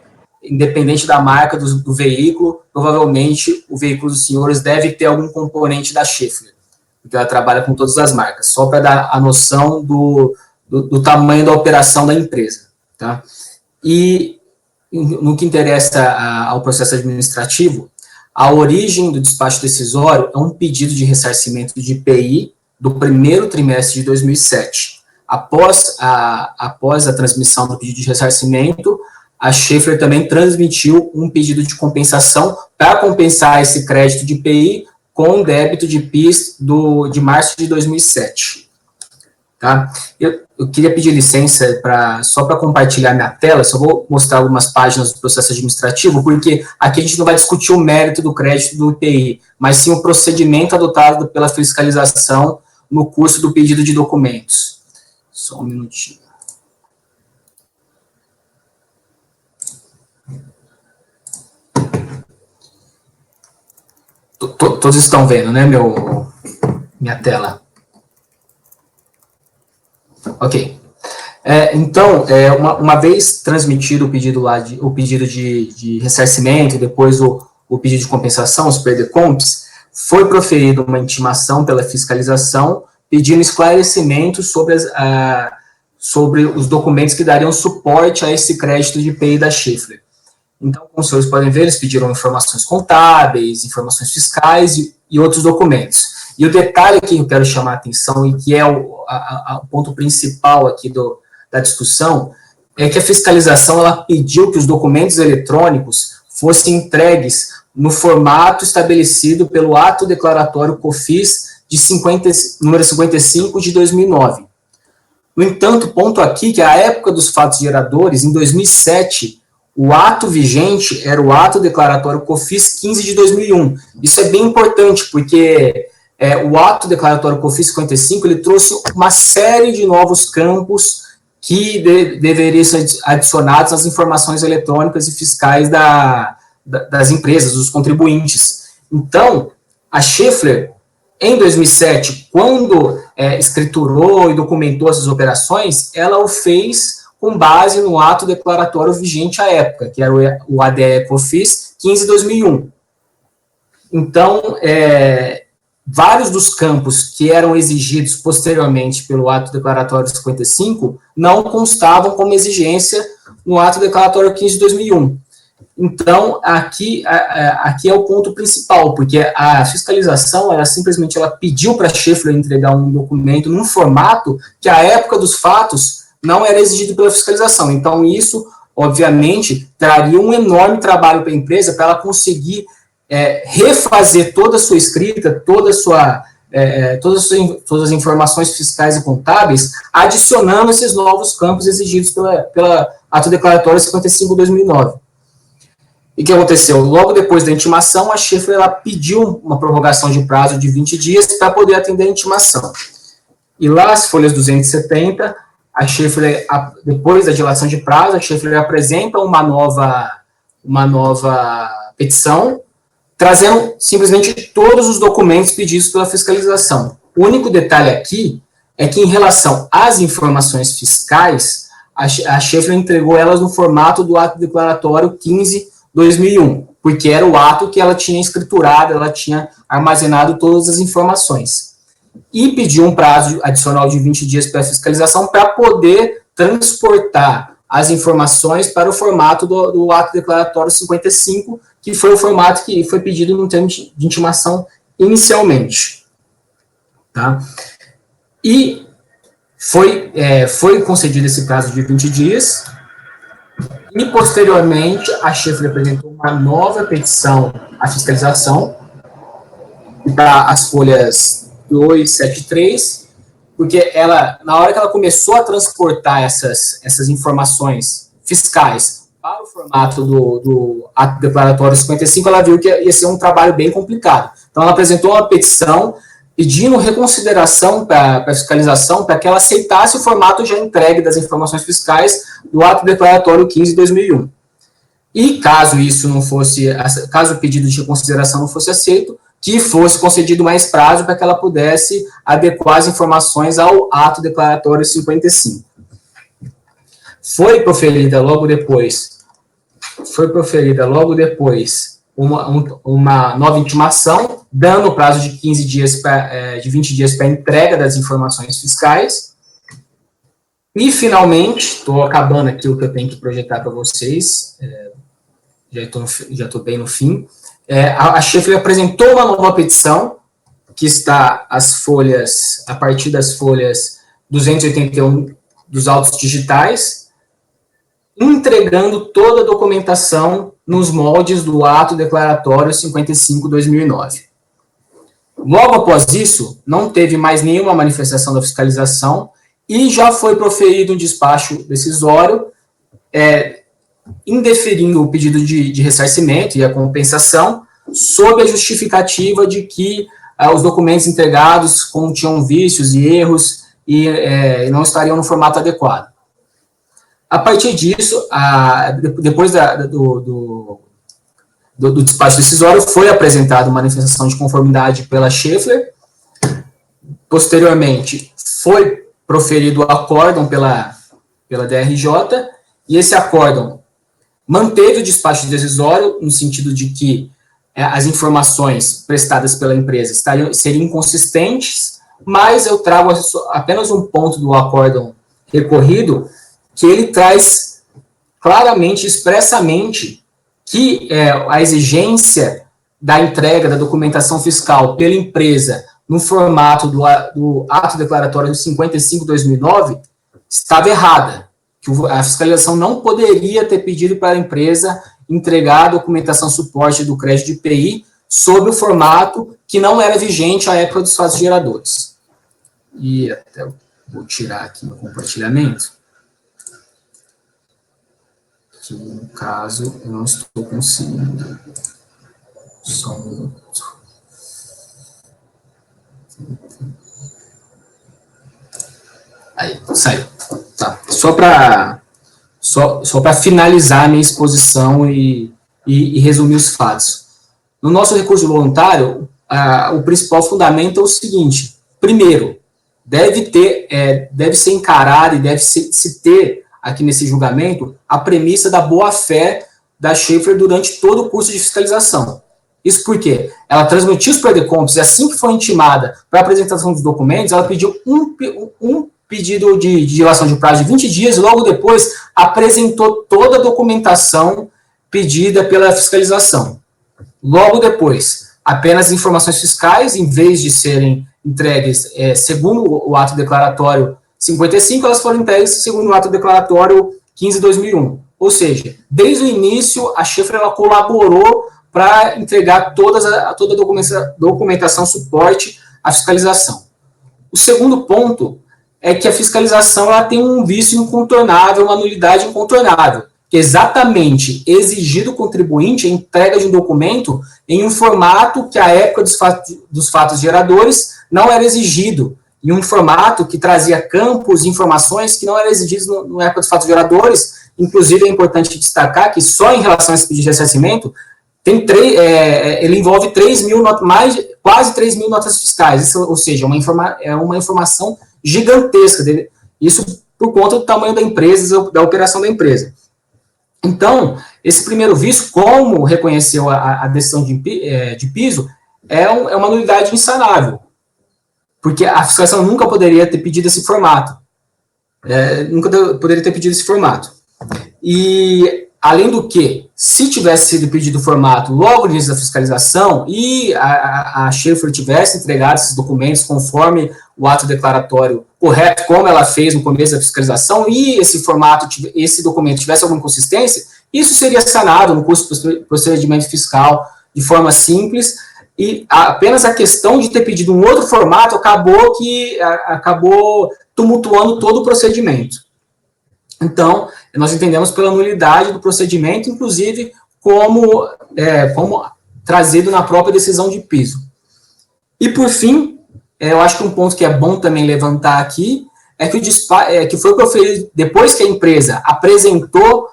independente da marca do veículo, provavelmente o veículo dos senhores deve ter algum componente da Schaeffler, porque ela trabalha com todas as marcas, só para dar a noção do tamanho da operação da empresa, tá? E, no que interessa ao processo administrativo, a origem do despacho decisório é um pedido de ressarcimento de IPI do primeiro trimestre de 2007. Após a transmissão do pedido de ressarcimento, a Schaeffler também transmitiu um pedido de compensação para compensar esse crédito de IPI com débito de PIS de março de 2007. Tá? Eu queria pedir licença só para compartilhar minha tela, só vou mostrar algumas páginas do processo administrativo, porque aqui a gente não vai discutir o mérito do crédito do IPI, mas sim o procedimento adotado pela fiscalização no curso do pedido de documentos. Só um minutinho. Todos estão vendo, né, minha tela? Ok. Então, uma vez transmitido o pedido de ressarcimento e depois o pedido de compensação, os PERDECOMPs, foi proferida uma intimação pela fiscalização pedindo esclarecimento sobre os documentos que dariam suporte a esse crédito de IPI da Schaeffler. Então, como os senhores podem ver, eles pediram informações contábeis, informações fiscais e outros documentos. E o detalhe que eu quero chamar a atenção, e que é o ponto principal aqui da discussão, é que a fiscalização ela pediu que os documentos eletrônicos fossem entregues no formato estabelecido pelo Ato Declaratório COFINS número 55 de 2009. No entanto, ponto aqui que a época dos fatos geradores, em 2007, o ato vigente era o Ato Declaratório COFINS 15 de 2001. Isso é bem importante, porque o Ato Declaratório COFINS 55, ele trouxe uma série de novos campos que deveriam ser adicionados às informações eletrônicas e fiscais das empresas, dos contribuintes. Então, a Schaeffler, em 2007, quando escriturou e documentou essas operações, ela o fez com base no ato declaratório vigente à época, que era o ADE COFINS 15 de 2001. Então, vários dos campos que eram exigidos posteriormente pelo ato declaratório 55 não constavam como exigência no ato declaratório 15 de 2001. Então, aqui é o ponto principal, porque a fiscalização, ela pediu para a Schaeffler entregar um documento num formato que, à época dos fatos, não era exigido pela fiscalização. Então, isso, obviamente, traria um enorme trabalho para a empresa, para ela conseguir refazer toda a sua escrita, todas as informações fiscais e contábeis, adicionando esses novos campos exigidos pela ato declaratório 55/2009. E o que aconteceu? Logo depois da intimação, a Schaeffler ela pediu uma prorrogação de prazo de 20 dias para poder atender a intimação. E lá, as folhas 270, a Schaeffler, depois da dilação de prazo, a Schaeffler apresenta uma nova petição, trazendo simplesmente todos os documentos pedidos pela fiscalização. O único detalhe aqui é que, em relação às informações fiscais, a Schaeffler entregou elas no formato do ato declaratório 15/2001, porque era o ato que ela tinha escriturado, ela tinha armazenado todas as informações. E pediu um prazo adicional de 20 dias para a fiscalização para poder transportar as informações para o formato do ato declaratório 55, que foi o formato que foi pedido no termo de intimação inicialmente. Tá? E foi concedido esse prazo de 20 dias, e posteriormente a Schaeffler apresentou uma nova petição à fiscalização para as folhas 273, porque ela, na hora que ela começou a transportar essas informações fiscais para o formato do ato declaratório 55, ela viu que ia ser um trabalho bem complicado. Então, ela apresentou uma petição pedindo reconsideração para a fiscalização, para que ela aceitasse o formato já entregue das informações fiscais do ato declaratório 15/2001. E caso o pedido de reconsideração não fosse aceito, que fosse concedido mais prazo para que ela pudesse adequar as informações ao ato declaratório 55. Foi proferida logo depois uma nova intimação, dando o prazo de 15 dias de 20 dias para a entrega das informações fiscais. E, finalmente, estou acabando aqui o que eu tenho que projetar para vocês, já estou bem no fim. A Schaeffler apresentou uma nova petição, que está a partir das folhas 281 dos autos digitais, entregando toda a documentação nos moldes do ato declaratório 55/2009. Logo após isso, não teve mais nenhuma manifestação da fiscalização e já foi proferido um despacho decisório indeferindo o pedido de ressarcimento e a compensação sob a justificativa de que os documentos entregados continham vícios e erros e não estariam no formato adequado. A partir disso, depois do despacho decisório, foi apresentada uma manifestação de conformidade pela Schaeffler. Posteriormente, foi proferido o acórdão pela DRJ, e esse acórdão manteve o despacho decisório, no sentido de que as informações prestadas pela empresa seriam inconsistentes, mas eu trago apenas um ponto do acórdão recorrido, que ele traz claramente, expressamente, que a exigência da entrega da documentação fiscal pela empresa no formato do ato declaratório 55/2009 estava errada, que a fiscalização não poderia ter pedido para a empresa entregar a documentação suporte do crédito de IPI sob o formato que não era vigente à época dos fatos geradores. E até vou tirar aqui meu compartilhamento. Que, no caso, eu não estou conseguindo. Só um minuto. Aí, saiu. Tá. Só para finalizar a minha exposição e resumir os fatos. No nosso recurso voluntário, o principal fundamento é o seguinte: primeiro, deve ser encarado e deve se ter aqui nesse julgamento a premissa da boa-fé da Schaeffler durante todo o curso de fiscalização. Isso porque ela transmitiu os PERDECOMPs e assim que foi intimada para a apresentação dos documentos, ela pediu um pedido de dilação de prazo de 20 dias e logo depois apresentou toda a documentação pedida pela fiscalização. Logo depois, apenas informações fiscais, em vez de serem entregues segundo o ato declaratório 55, elas foram entregues segundo o ato declaratório 15/2001. Ou seja, desde o início, a Schaeffer ela colaborou para entregar toda a documentação, suporte à fiscalização. O segundo ponto é que a fiscalização ela tem um vício incontornável, uma nulidade incontornável, que é exatamente exigir do contribuinte a entrega de um documento em um formato que, à época dos fatos geradores, não era exigido, em um formato que trazia campos e informações que não eram exigidos na época dos fatos geradores. Inclusive, é importante destacar que só em relação a esse pedido de ressarcimento, ele envolve quase 3 mil notas fiscais, ou seja, é uma informação gigantesca, isso por conta do tamanho da empresa, da operação da empresa. Então, esse primeiro vício, como reconheceu a decisão de piso, é uma nulidade insanável, porque a fiscalização nunca poderia ter pedido esse formato. E, além do que, se tivesse sido pedido o formato logo no início da fiscalização e a Schaeffer tivesse entregado esses documentos conforme o ato declaratório correto, como ela fez no começo da fiscalização, e esse documento tivesse alguma inconsistência, isso seria sanado no curso de procedimento fiscal de forma simples, e apenas a questão de ter pedido um outro formato acabou tumultuando todo o procedimento. Então, nós entendemos pela nulidade do procedimento, inclusive como trazido na própria decisão de piso. E, por fim, eu acho que um ponto que é bom também levantar aqui é que foi proferido depois que a empresa apresentou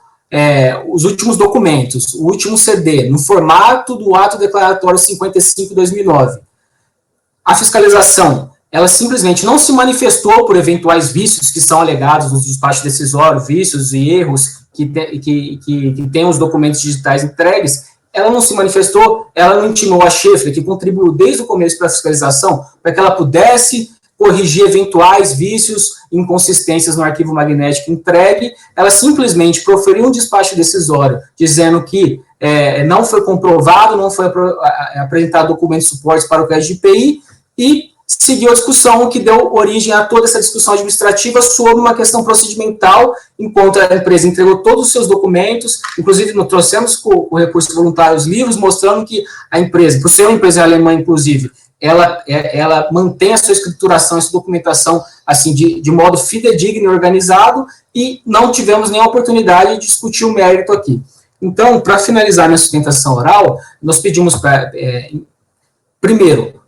os últimos documentos, o último CD, no formato do ato declaratório 55/2009. A fiscalização, ela simplesmente não se manifestou por eventuais vícios que são alegados no despacho decisório, vícios e erros que tem os documentos digitais entregues, ela não se manifestou, ela não intimou a Schaeffer, que contribuiu desde o começo para a fiscalização, para que ela pudesse corrigir eventuais vícios, inconsistências no arquivo magnético entregue, ela simplesmente proferiu um despacho decisório, dizendo que não foi comprovado, não foi apresentado documentos de suporte para o crédito de IPI, e seguiu a discussão que deu origem a toda essa discussão administrativa sobre uma questão procedimental, enquanto a empresa entregou todos os seus documentos, inclusive nós trouxemos com o recurso voluntário os livros, mostrando que a empresa, por ser uma empresa alemã, inclusive, ela mantém a sua escrituração, essa documentação, assim, de modo fidedigno e organizado, e não tivemos nem a oportunidade de discutir o mérito aqui. Então, para finalizar minha sustentação oral, nós pedimos primeiro,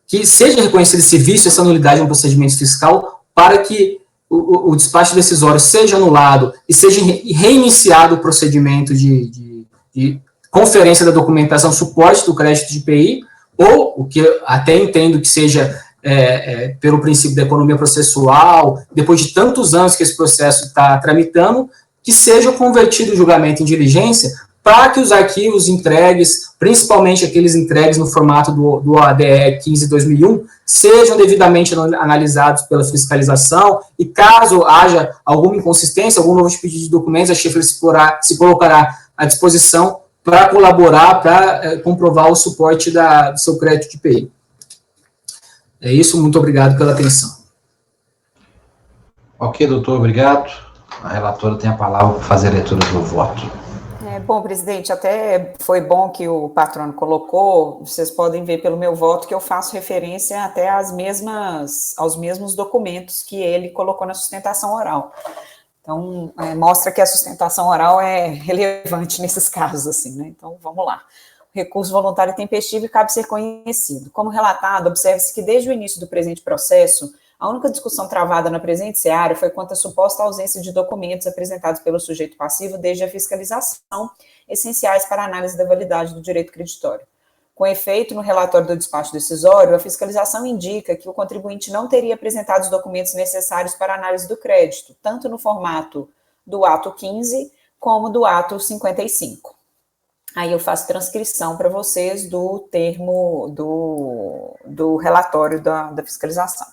que seja reconhecido esse vício, essa nulidade no procedimento fiscal, para que o despacho decisório seja anulado e seja reiniciado o procedimento de conferência da documentação suporte do crédito de IPI, ou o que eu até entendo que seja pelo princípio da economia processual, depois de tantos anos que esse processo está tramitando, que seja convertido o julgamento em diligência para que os arquivos entregues, principalmente aqueles entregues no formato do ADE 15/2001, sejam devidamente analisados pela fiscalização, e caso haja alguma inconsistência, algum novo pedido de documentos, a Schaeffer se colocará à disposição para colaborar, para comprovar o suporte do seu crédito de IPI. É isso, muito obrigado pela atenção. Ok, doutor, obrigado. A relatora tem a palavra para fazer a leitura do voto. Bom, presidente, até foi bom que o patrono colocou, vocês podem ver pelo meu voto que eu faço referência até aos mesmos documentos que ele colocou na sustentação oral. Então, mostra que a sustentação oral é relevante nesses casos, assim, né? Então, vamos lá. O recurso voluntário tempestivo cabe ser conhecido. Como relatado, observe-se que desde o início do presente processo, a única discussão travada na presente seara foi quanto à suposta ausência de documentos apresentados pelo sujeito passivo desde a fiscalização, essenciais para a análise da validade do direito creditório. Com efeito, no relatório do despacho decisório, a fiscalização indica que o contribuinte não teria apresentado os documentos necessários para a análise do crédito, tanto no formato do ato 15 como do ato 55. Aí eu faço transcrição para vocês do termo do relatório da fiscalização.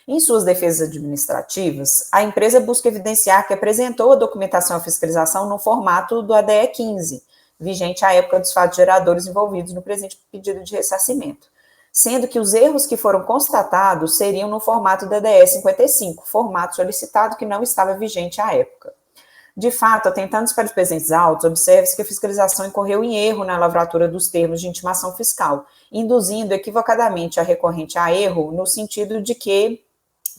Em suas defesas administrativas, a empresa busca evidenciar que apresentou a documentação à fiscalização no formato do ADE 15, vigente à época dos fatos geradores envolvidos no presente pedido de ressarcimento, sendo que os erros que foram constatados seriam no formato do ADE 55, formato solicitado que não estava vigente à época. De fato, atentando-se para os presentes autos, observe-se que a fiscalização incorreu em erro na lavratura dos termos de intimação fiscal, induzindo equivocadamente a recorrente a erro no sentido de que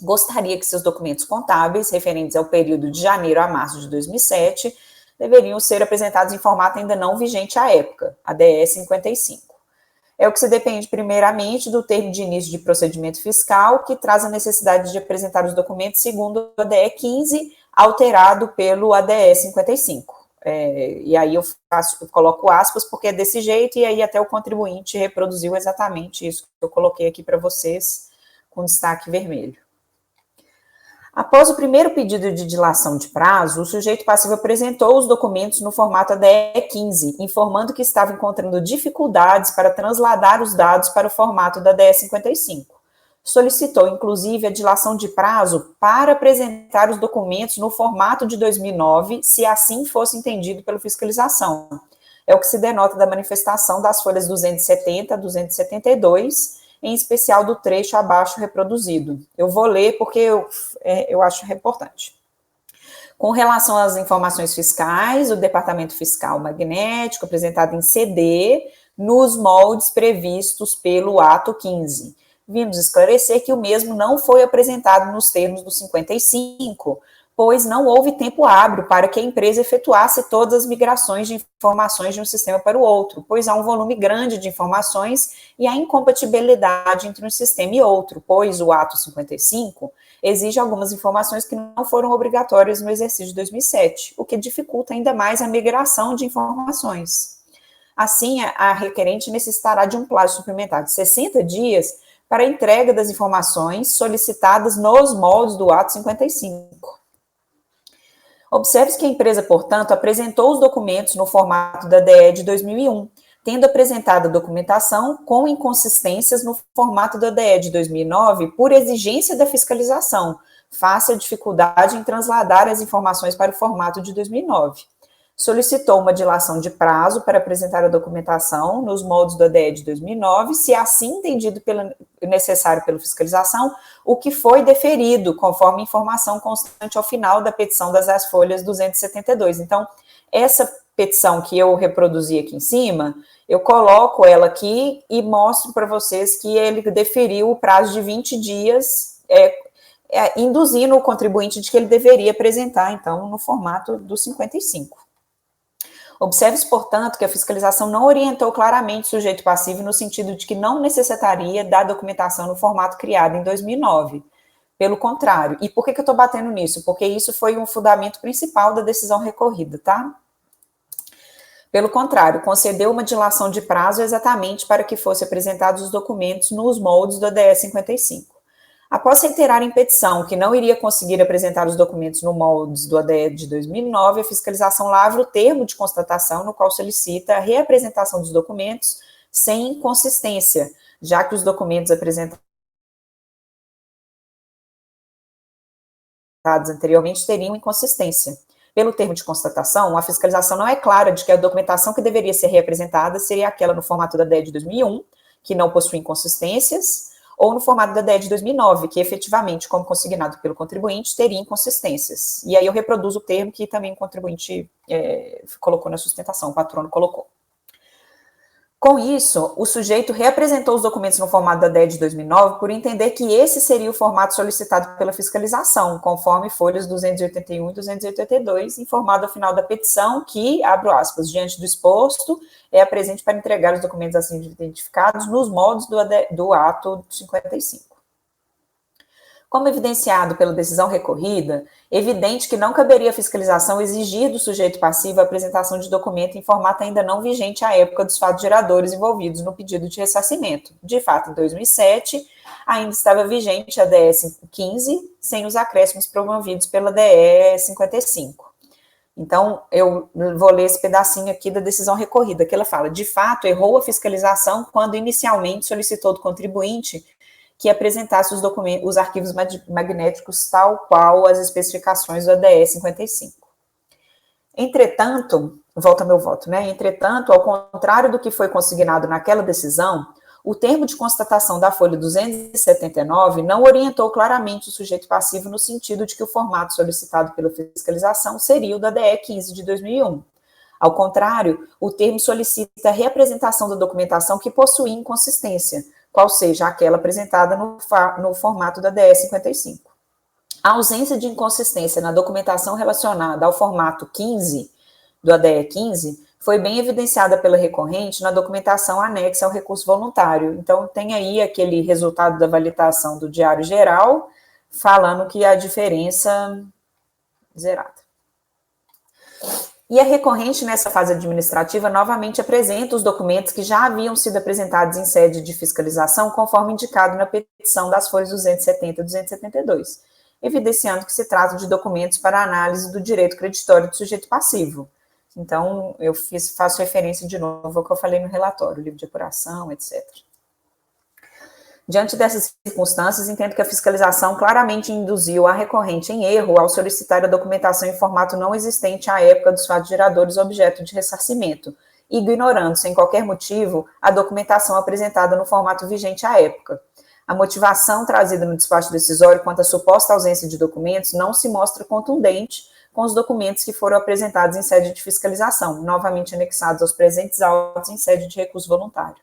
gostaria que seus documentos contábeis, referentes ao período de janeiro a março de 2007, deveriam ser apresentados em formato ainda não vigente à época, ADE 55. É o que se depende, primeiramente, do termo de início de procedimento fiscal, que traz a necessidade de apresentar os documentos segundo o ADE 15, alterado pelo ADE 55. E aí eu coloco aspas, porque é desse jeito, e aí até o contribuinte reproduziu exatamente isso que eu coloquei aqui para vocês, com destaque vermelho. Após o primeiro pedido de dilação de prazo, o sujeito passivo apresentou os documentos no formato ADE 15, informando que estava encontrando dificuldades para transladar os dados para o formato da ADE 55. Solicitou, inclusive, a dilação de prazo para apresentar os documentos no formato de 2009, se assim fosse entendido pela fiscalização. É o que se denota da manifestação das folhas 270 a 272, em especial do trecho abaixo reproduzido. Eu vou ler porque eu acho importante. Com relação às informações fiscais, o Departamento Fiscal Magnético, apresentado em CD, nos moldes previstos pelo ato 15. Vimos esclarecer que o mesmo não foi apresentado nos termos do 55, pois não houve tempo hábil para que a empresa efetuasse todas as migrações de informações de um sistema para o outro, pois há um volume grande de informações e há incompatibilidade entre um sistema e outro, pois o ato 55 exige algumas informações que não foram obrigatórias no exercício de 2007, o que dificulta ainda mais a migração de informações. Assim, a requerente necessitará de um prazo suplementar de 60 dias para a entrega das informações solicitadas nos moldes do ato 55. Observe-se que a empresa, portanto, apresentou os documentos no formato da DE de 2001, tendo apresentado a documentação com inconsistências no formato da DE de 2009 por exigência da fiscalização, face à dificuldade em transladar as informações para o formato de 2009. Solicitou uma dilação de prazo para apresentar a documentação nos moldes da DE de 2009, se assim entendido necessário pela fiscalização, o que foi deferido, conforme informação constante ao final da petição das folhas 272. Então, essa petição que eu reproduzi aqui em cima, eu coloco ela aqui e mostro para vocês que ele deferiu o prazo de 20 dias, induzindo o contribuinte de que ele deveria apresentar, então, no formato do 55. Observe-se, portanto, que a fiscalização não orientou claramente o sujeito passivo no sentido de que não necessitaria da documentação no formato criado em 2009. Pelo contrário. E por que eu estou batendo nisso? Porque isso foi um fundamento principal da decisão recorrida, tá? Pelo contrário, concedeu uma dilação de prazo exatamente para que fossem apresentados os documentos nos moldes do ADE 55. Após reiterar em petição que não iria conseguir apresentar os documentos no moldes do ADE de 2009, a fiscalização lavra o termo de constatação no qual solicita a reapresentação dos documentos sem inconsistência, já que os documentos apresentados anteriormente teriam inconsistência. Pelo termo de constatação, a fiscalização não é clara de que a documentação que deveria ser reapresentada seria aquela no formato da DE de 2001, que não possui inconsistências, ou no formato da DE de 2009, que efetivamente, como consignado pelo contribuinte, teria inconsistências. E aí eu reproduzo o termo que também o contribuinte colocou na sustentação, o patrono colocou. Com isso, o sujeito reapresentou os documentos no formato da DE de 2009 por entender que esse seria o formato solicitado pela fiscalização, conforme folhas 281 e 282, informado ao final da petição que, abro aspas, diante do exposto, é apresente para entregar os documentos assim identificados nos moldes do ato 55. Como evidenciado pela decisão recorrida, evidente que não caberia à fiscalização exigir do sujeito passivo a apresentação de documento em formato ainda não vigente à época dos fatos geradores envolvidos no pedido de ressarcimento. De fato, em 2007, ainda estava vigente a DE 15, sem os acréscimos promovidos pela DE 55. Então, eu vou ler esse pedacinho aqui da decisão recorrida, que ela fala: de fato, errou a fiscalização quando inicialmente solicitou do contribuinte que apresentasse os arquivos magnéticos tal qual as especificações do ADE 55. Entretanto, volta meu voto, né? Entretanto, ao contrário do que foi consignado naquela decisão, o termo de constatação da folha 279 não orientou claramente o sujeito passivo no sentido de que o formato solicitado pela fiscalização seria o da DE 15 de 2001. Ao contrário, o termo solicita a reapresentação da documentação que possui inconsistência, qual seja aquela apresentada no formato da DE 55. A ausência de inconsistência na documentação relacionada ao formato 15, do ADE 15, foi bem evidenciada pela recorrente na documentação anexa ao recurso voluntário. Então, tem aí aquele resultado da validação do diário geral, falando que a diferença zerada. E a recorrente, nessa fase administrativa, novamente apresenta os documentos que já haviam sido apresentados em sede de fiscalização, conforme indicado na petição das folhas 270 e 272, evidenciando que se trata de documentos para análise do direito creditório do sujeito passivo. Então, eu faço referência de novo ao que eu falei no relatório, livro de apuração, etc. Diante dessas circunstâncias, entendo que a fiscalização claramente induziu a recorrente em erro ao solicitar a documentação em formato não existente à época dos fatos geradores objeto de ressarcimento, ignorando, sem qualquer motivo, a documentação apresentada no formato vigente à época. A motivação trazida no despacho decisório quanto à suposta ausência de documentos não se mostra contundente com os documentos que foram apresentados em sede de fiscalização, novamente anexados aos presentes autos em sede de recurso voluntário.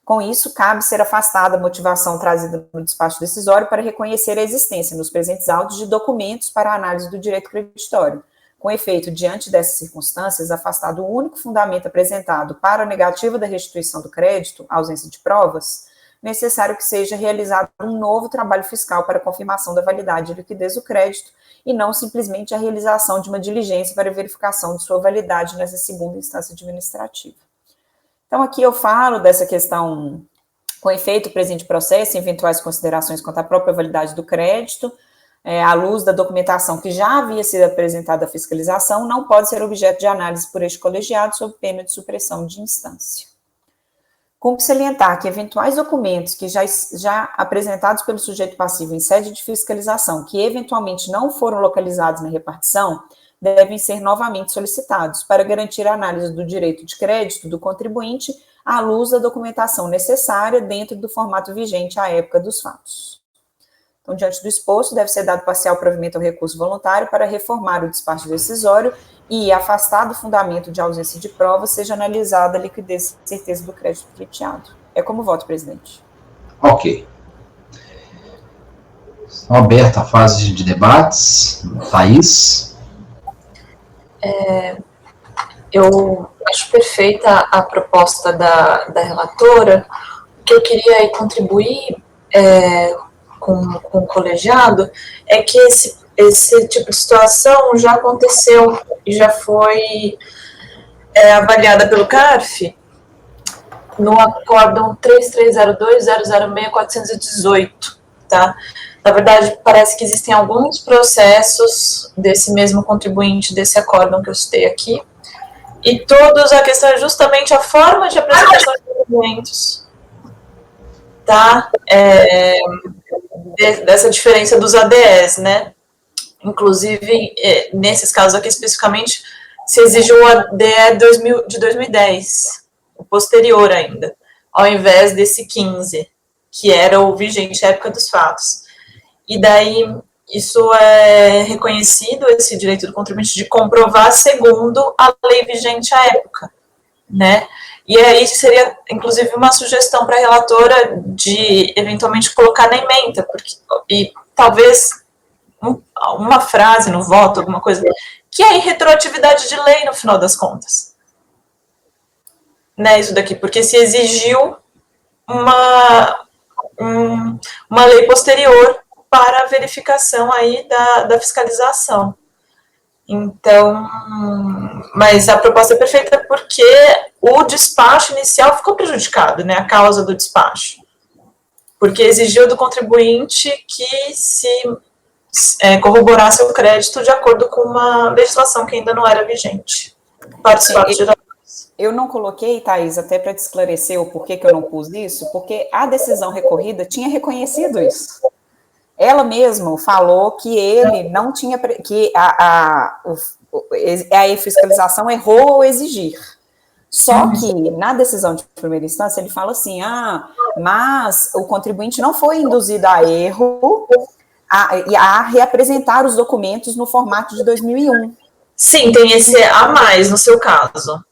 Com isso, cabe ser afastada a motivação trazida no despacho decisório para reconhecer a existência nos presentes autos de documentos para análise do direito creditório. Com efeito, diante dessas circunstâncias, afastado o único fundamento apresentado para a negativa da restituição do crédito, ausência de provas, necessário que seja realizado um novo trabalho fiscal para confirmação da validade e liquidez do crédito, e não simplesmente a realização de uma diligência para verificação de sua validade nessa segunda instância administrativa. Então, aqui eu falo dessa questão com efeito presente processo e eventuais considerações quanto à própria validade do crédito, à luz da documentação que já havia sido apresentada à fiscalização, não pode ser objeto de análise por este colegiado sob pena de supressão de instância. Cumpre salientar que eventuais documentos que já apresentados pelo sujeito passivo em sede de fiscalização, que eventualmente não foram localizados na repartição, devem ser novamente solicitados para garantir a análise do direito de crédito do contribuinte à luz da documentação necessária dentro do formato vigente à época dos fatos. Então, diante do exposto, deve ser dado parcial provimento ao recurso voluntário para reformar o despacho decisório e, afastado o fundamento de ausência de prova, seja analisada a liquidez e certeza do crédito pleiteado. É como voto, presidente. Ok. Então, aberta a fase de debates. Thaís? Eu acho perfeita a proposta da relatora. O que eu queria aí contribuir com o colegiado é que esse tipo de situação já aconteceu e já foi avaliada pelo CARF no acórdão 3302.006.418, tá? Na verdade, parece que existem alguns processos desse mesmo contribuinte, desse acórdão que eu citei aqui, e todos, a questão é justamente a forma de apresentação de documentos, tá? Dessa diferença dos ADEs, né? Inclusive, nesses casos aqui especificamente, se exige o ADE de 2010, o posterior ainda, ao invés desse 15, que era o vigente à época dos fatos. E daí, isso é reconhecido, esse direito do contribuinte de comprovar segundo a lei vigente à época, né? E aí seria, inclusive, uma sugestão para a relatora de, eventualmente, colocar na ementa, e talvez uma frase no voto, alguma coisa, que é retroatividade de lei, no final das contas. Né, isso daqui, porque se exigiu uma lei posterior para a verificação aí da fiscalização. Então, mas a proposta é perfeita porque o despacho inicial ficou prejudicado, né, a causa do despacho. Porque exigiu do contribuinte que se corroborar seu crédito de acordo com uma legislação que ainda não era vigente para os fatos geradores. Eu não coloquei, Thaís, até para te esclarecer o porquê que eu não pus isso, porque a decisão recorrida tinha reconhecido isso. Ela mesma falou que ele não tinha, que a fiscalização errou ao exigir. Só que, na decisão de primeira instância, ele fala assim, mas o contribuinte não foi induzido a erro a reapresentar os documentos no formato de 2001. Sim, tem esse a mais no seu caso.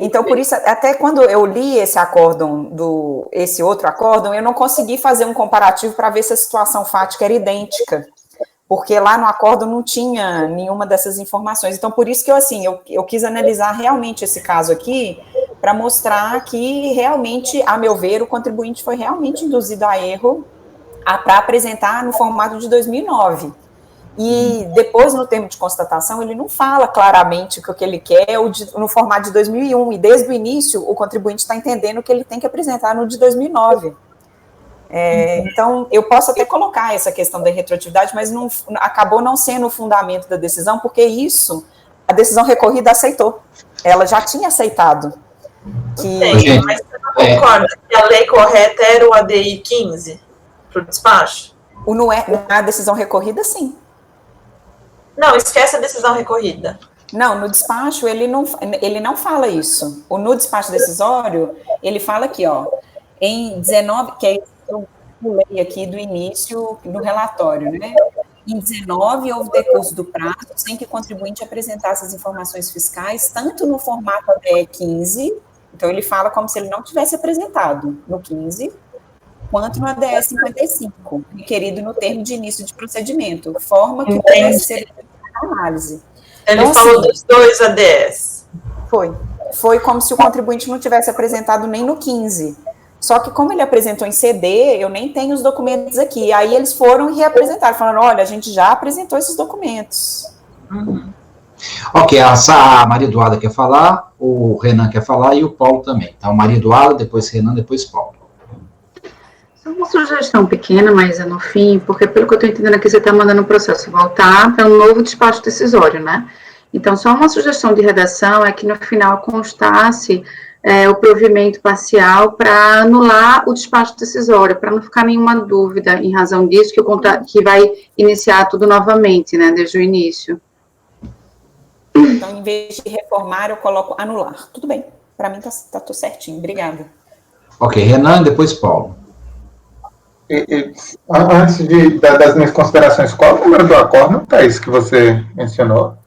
Então, por isso, até quando eu li esse acórdão, esse outro acórdão, eu não consegui fazer um comparativo para ver se a situação fática era idêntica, porque lá no acórdão não tinha nenhuma dessas informações. Então, por isso que eu quis analisar realmente esse caso aqui, para mostrar que realmente, a meu ver, o contribuinte foi realmente induzido a erro para apresentar no formato de 2009. E depois, no termo de constatação, ele não fala claramente o que ele quer no formato de 2001, e desde o início o contribuinte está entendendo que ele tem que apresentar no de 2009. Então, eu posso até colocar essa questão da retroatividade, mas acabou não sendo o fundamento da decisão, porque isso, a decisão recorrida aceitou. Ela já tinha aceitado. Mas você não concorda que a lei correta era o ADI 15 para o despacho? A decisão recorrida, sim. Não, esquece a decisão recorrida. Não, no despacho ele não fala isso. No despacho decisório, ele fala aqui, em 19, que é eu pulei aqui do início do relatório, né? Em 19, houve decurso do prazo sem que o contribuinte apresentasse as informações fiscais, tanto no formato ADE 15, então ele fala como se ele não tivesse apresentado no 15, quanto no ADE 55, requerido no termo de início de procedimento, forma que pudesse ser análise. Ele então, falou dos dois ADS. Foi como se o contribuinte não tivesse apresentado nem no 15. Só que como ele apresentou em CD, eu nem tenho os documentos aqui. Aí eles foram e reapresentaram, falando, olha, a gente já apresentou esses documentos. Ok, a Maria Eduarda quer falar, o Renan quer falar e o Paulo também. Então, Maria Eduarda, depois Renan, depois Paulo. Só uma sugestão pequena, mas é no fim, porque pelo que eu estou entendendo aqui, você está mandando o processo voltar para um novo despacho decisório, né? Então, só uma sugestão de redação é que no final constasse o provimento parcial para anular o despacho decisório, para não ficar nenhuma dúvida em razão disso, que vai iniciar tudo novamente, né, desde o início. Então, em vez de reformar, eu coloco anular. Tudo bem, para mim tá tudo certinho, obrigada. Ok, Renan, depois Paulo. Antes das minhas considerações, qual é o número do acórdão, Thaís, que você mencionou?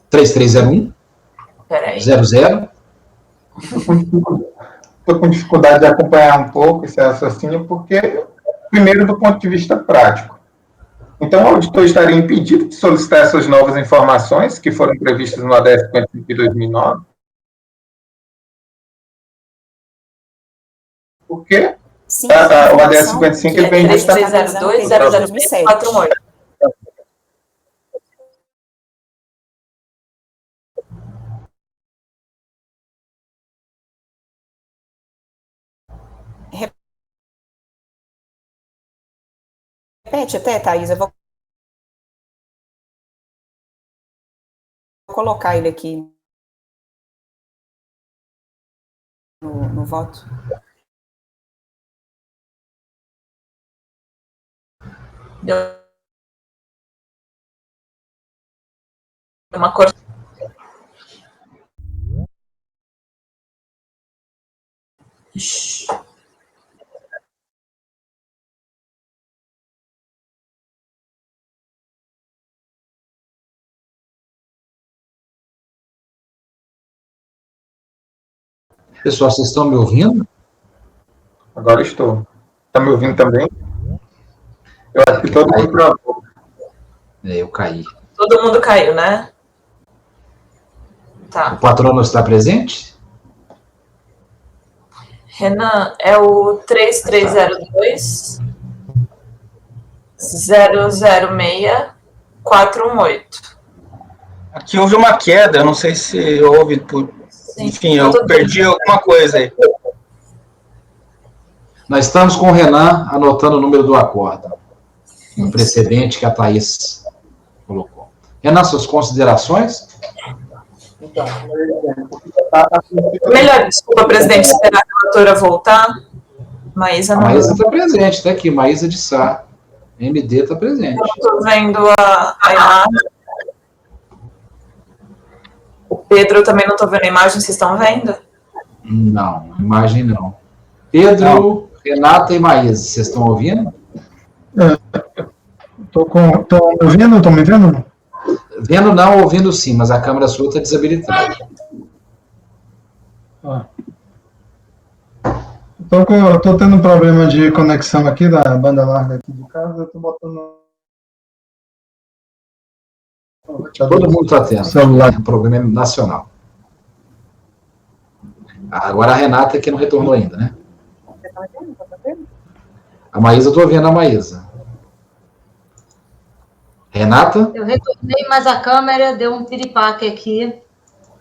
3301 00. Estou com dificuldade de acompanhar um pouco esse raciocínio, porque, primeiro, do ponto de vista prático. Então, o auditor estaria impedido de solicitar essas novas informações que foram previstas no ADS 55 de 2009? Porque sim, o ADS 55 ele vem justamente 302-007-48. Repete até, Thaís, eu vou colocar ele aqui no voto. Uma cor. Pessoal, vocês estão me ouvindo? Agora estou. Está me ouvindo também? Eu acho que todo mundo travou. Eu caí. Todo mundo caiu, né? Tá. O patrono está presente? Renan, é o 3302 006 418. Aqui houve uma queda, eu não sei se houve por... Enfim, eu perdi alguma coisa aí. Nós estamos com o Renan anotando o número do acordo, no precedente que a Thaís colocou. Renan, suas considerações? Então, Melhor, desculpa, presidente, esperar a relatora voltar. Maísa não. A Maísa está presente, está aqui, Maísa de Sá. MD está presente. Eu estou vendo a imagem. O Pedro, eu também não estou vendo a imagem, vocês estão vendo? Não, imagem não. Pedro, Renata e Maísa, vocês estão ouvindo? Estou me ouvindo? Estão me vendo? Vendo não, ouvindo sim, mas a câmera sua está desabilitada. Estou tendo um problema de conexão aqui da banda larga aqui de casa, estou botando... Todo mundo está tendo. Celular. É um problema nacional. Agora a Renata que não retornou ainda, né? A Maísa, eu estou ouvindo a Maísa. Renata? Eu retornei, mas a câmera deu um piripaque aqui.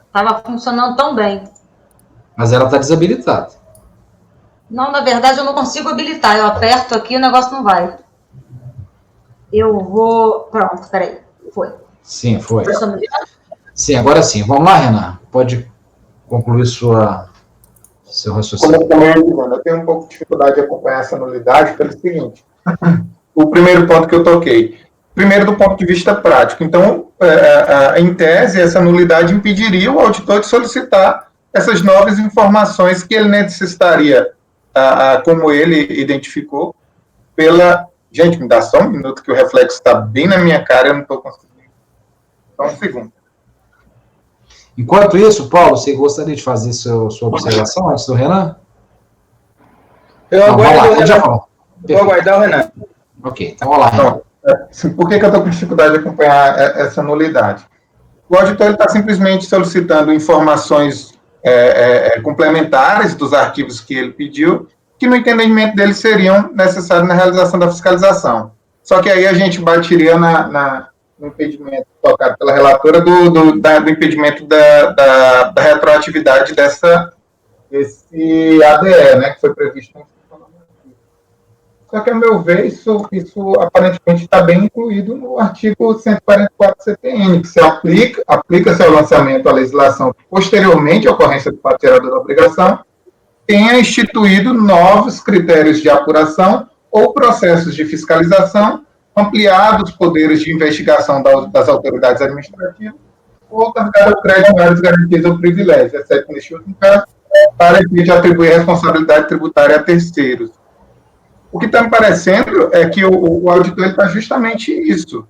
Estava funcionando tão bem. Mas ela está desabilitada. Não, na verdade, eu não consigo habilitar. Eu aperto aqui e o negócio não vai. Eu vou... Pronto, peraí. Foi. Sim, foi. Sim, agora sim. Vamos lá, Renan. Pode concluir seu raciocínio. Como eu também eu tenho um pouco de dificuldade de acompanhar essa nulidade pelo seguinte. O primeiro ponto que eu toquei. Primeiro, do ponto de vista prático. Então, em tese, essa nulidade impediria o auditor de solicitar essas novas informações que ele necessitaria, como ele identificou, pela... Gente, me dá só um minuto que o reflexo está bem na minha cara, eu não estou conseguindo. Só um segundo. Enquanto isso, Paulo, você gostaria de fazer sua observação antes do Renan? Eu aguardo o Renan. Vou aguardar o Renan. Ok, então vamos lá, Renan. Por que eu estou com dificuldade de acompanhar essa nulidade? O auditor está simplesmente solicitando informações complementares dos arquivos que ele pediu, que no entendimento dele seriam necessários na realização da fiscalização. Só que aí a gente batiria no impedimento tocado pela relatora do impedimento da retroatividade desse ADE, né, que foi previsto. Só que, a meu ver, isso aparentemente está bem incluído no artigo 144 CTN, que se aplica-se ao lançamento da legislação posteriormente à ocorrência do fato gerador da obrigação, tenha instituído novos critérios de apuração ou processos de fiscalização, ampliado os poderes de investigação das autoridades administrativas, ou otorgado ao crédito várias garantias ou privilégios, exceto neste último caso, para efeito de atribuir responsabilidade tributária a terceiros. O que está me parecendo é que o auditor está justamente isso.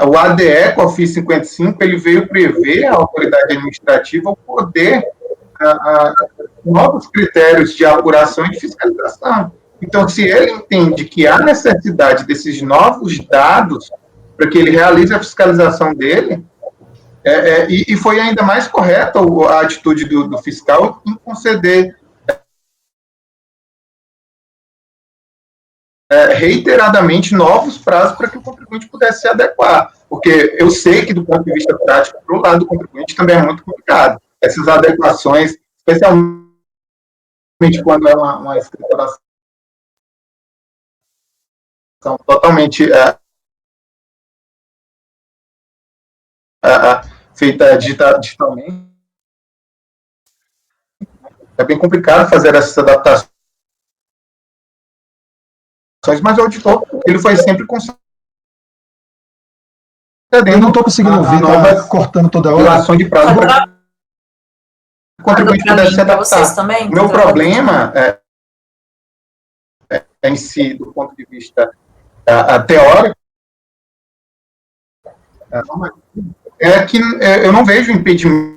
O ADE, com a FIS 55, ele veio prever à autoridade administrativa o poder, novos critérios de apuração e de fiscalização. Então, se ele entende que há necessidade desses novos dados para que ele realize a fiscalização dele, e foi ainda mais correta a atitude do fiscal em conceder reiteradamente novos prazos para que o contribuinte pudesse se adequar. Porque eu sei que, do ponto de vista prático, para o lado do contribuinte também é muito complicado. Essas adequações, especialmente quando é uma escrituração totalmente feita digitalmente, é bem complicado fazer essas adaptações, mas o auditor, ele foi sempre concedendo. Eu não estou conseguindo ouvir, tá cortando toda hora. Relação de prazo para o contribuinte pudesse se adaptar. Também, o meu problema em si, do ponto de vista teórico, é que eu não vejo impedimento.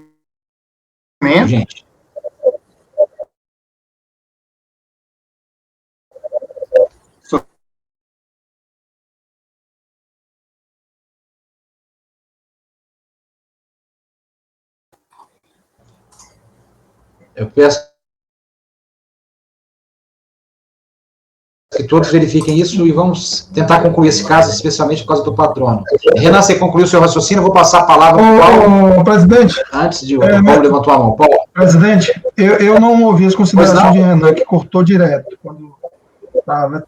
Gente. Eu peço que todos verifiquem isso e vamos tentar concluir esse caso, especialmente por causa do patrono. Renan, você concluiu o seu raciocínio, eu vou passar a palavra para o Paulo. Presidente. Antes de o Paulo levantou a mão. Paulo. Presidente, eu não ouvi as considerações de Renan, que cortou direto. Tá,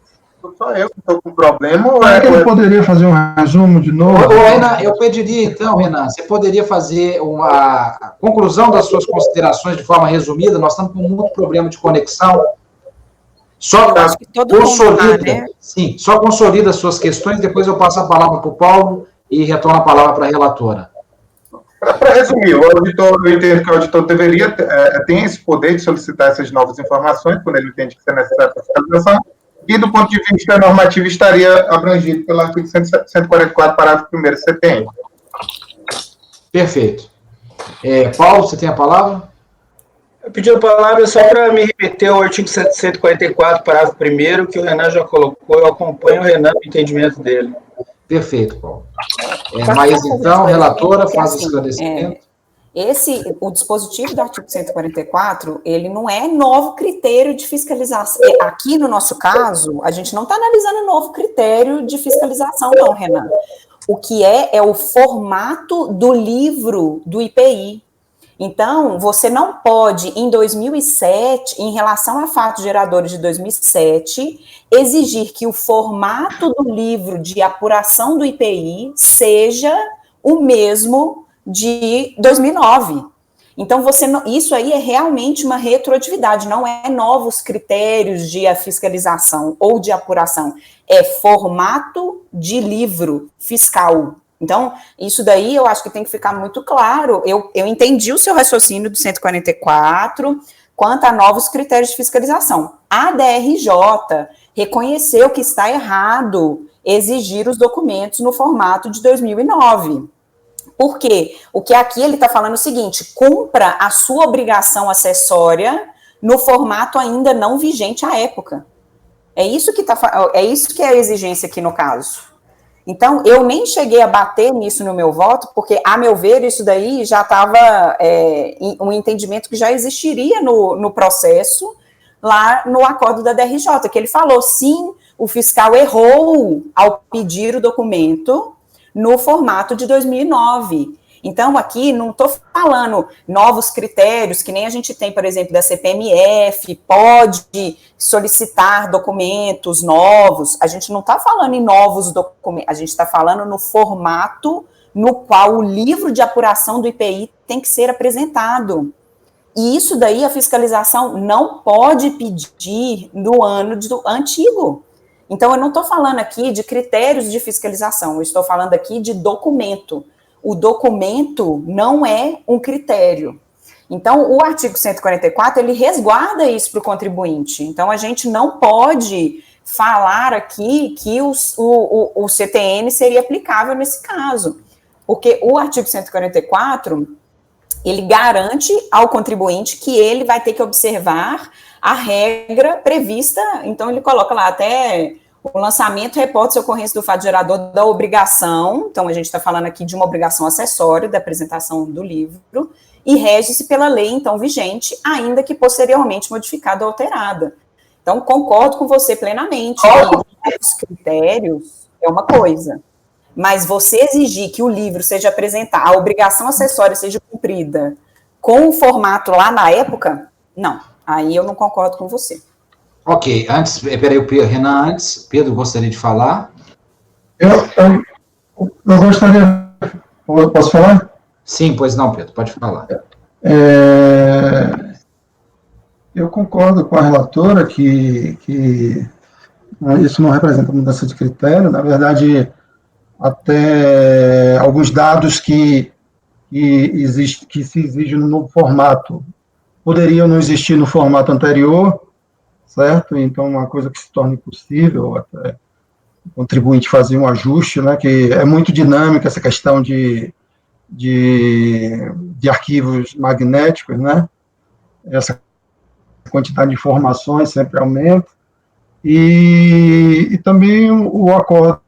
Só eu que estou com problema? Ou será que ele poderia fazer um resumo de novo? Ô, Renan, eu pediria, então, Renan, você poderia fazer a conclusão das suas considerações de forma resumida? Nós estamos com muito problema de conexão. Só consolida, né? Sim, só consolida as suas questões, depois eu passo a palavra para o Paulo e retorno a palavra para a relatora. Para resumir, o auditor, eu entendo que o auditor deveria tem esse poder de solicitar essas novas informações, quando ele entende que isso é necessário para a fiscalização, e do ponto de vista normativo estaria abrangido pelo artigo 144, parágrafo 1º CTN. Perfeito. Paulo, você tem a palavra? Eu pedi a palavra só para me remeter ao artigo 144, parágrafo 1º, que o Renan já colocou, eu acompanho o Renan no entendimento dele. Perfeito, Paulo. Mas então, relatora, faz o esclarecimento. O dispositivo do artigo 144, ele não é novo critério de fiscalização. Aqui, no nosso caso, a gente não está analisando novo critério de fiscalização, não, Renan. O que é o formato do livro do IPI. Então, você não pode, em 2007, em relação a fatos geradores de 2007, exigir que o formato do livro de apuração do IPI seja o mesmo de 2009. Então, isso aí é realmente uma retroatividade, não é novos critérios de fiscalização ou de apuração, é formato de livro fiscal. Então, isso daí eu acho que tem que ficar muito claro. Eu entendi o seu raciocínio do 144 quanto a novos critérios de fiscalização. A DRJ reconheceu que está errado exigir os documentos no formato de 2009. Por quê? O que aqui ele está falando é o seguinte: cumpra a sua obrigação acessória no formato ainda não vigente à época. É isso que é a exigência aqui no caso. Então, eu nem cheguei a bater nisso no meu voto, porque, a meu ver, isso daí já estava um entendimento que já existiria no processo, lá no acordo da DRJ, que ele falou, sim, o fiscal errou ao pedir o documento no formato de 2009. Então, aqui, não estou falando novos critérios, que nem a gente tem, por exemplo, da CPMF, pode solicitar documentos novos. A gente não está falando em novos documentos, a gente está falando no formato no qual o livro de apuração do IPI tem que ser apresentado. E isso daí a fiscalização não pode pedir no ano antigo. Então, eu não estou falando aqui de critérios de fiscalização, eu estou falando aqui de documento. O documento não é um critério. Então, o artigo 144, ele resguarda isso para o contribuinte. Então, a gente não pode falar aqui que o CTN seria aplicável nesse caso, porque o artigo 144, ele garante ao contribuinte que ele vai ter que observar a regra prevista, então ele coloca lá até o lançamento, reporte e ocorrência do fato gerador da obrigação, então a gente está falando aqui de uma obrigação acessória da apresentação do livro, e rege-se pela lei, então, vigente, ainda que posteriormente modificada ou alterada. Então, concordo com você plenamente, que os critérios é uma coisa, mas você exigir que o livro seja apresentado, a obrigação acessória seja cumprida com o formato lá na época, não, aí eu não concordo com você. Ok, Renan, Pedro gostaria de falar? Eu gostaria, posso falar? Sim, pois não, Pedro, pode falar. Eu concordo com a relatora que isso não representa mudança de critério, na verdade, até alguns dados que se exigem no novo formato poderiam não existir no formato anterior, certo? Então, uma coisa que se torna impossível, até o contribuinte fazer um ajuste, né, que é muito dinâmica essa questão de arquivos magnéticos, né? Essa quantidade de informações sempre aumenta. E também o acordo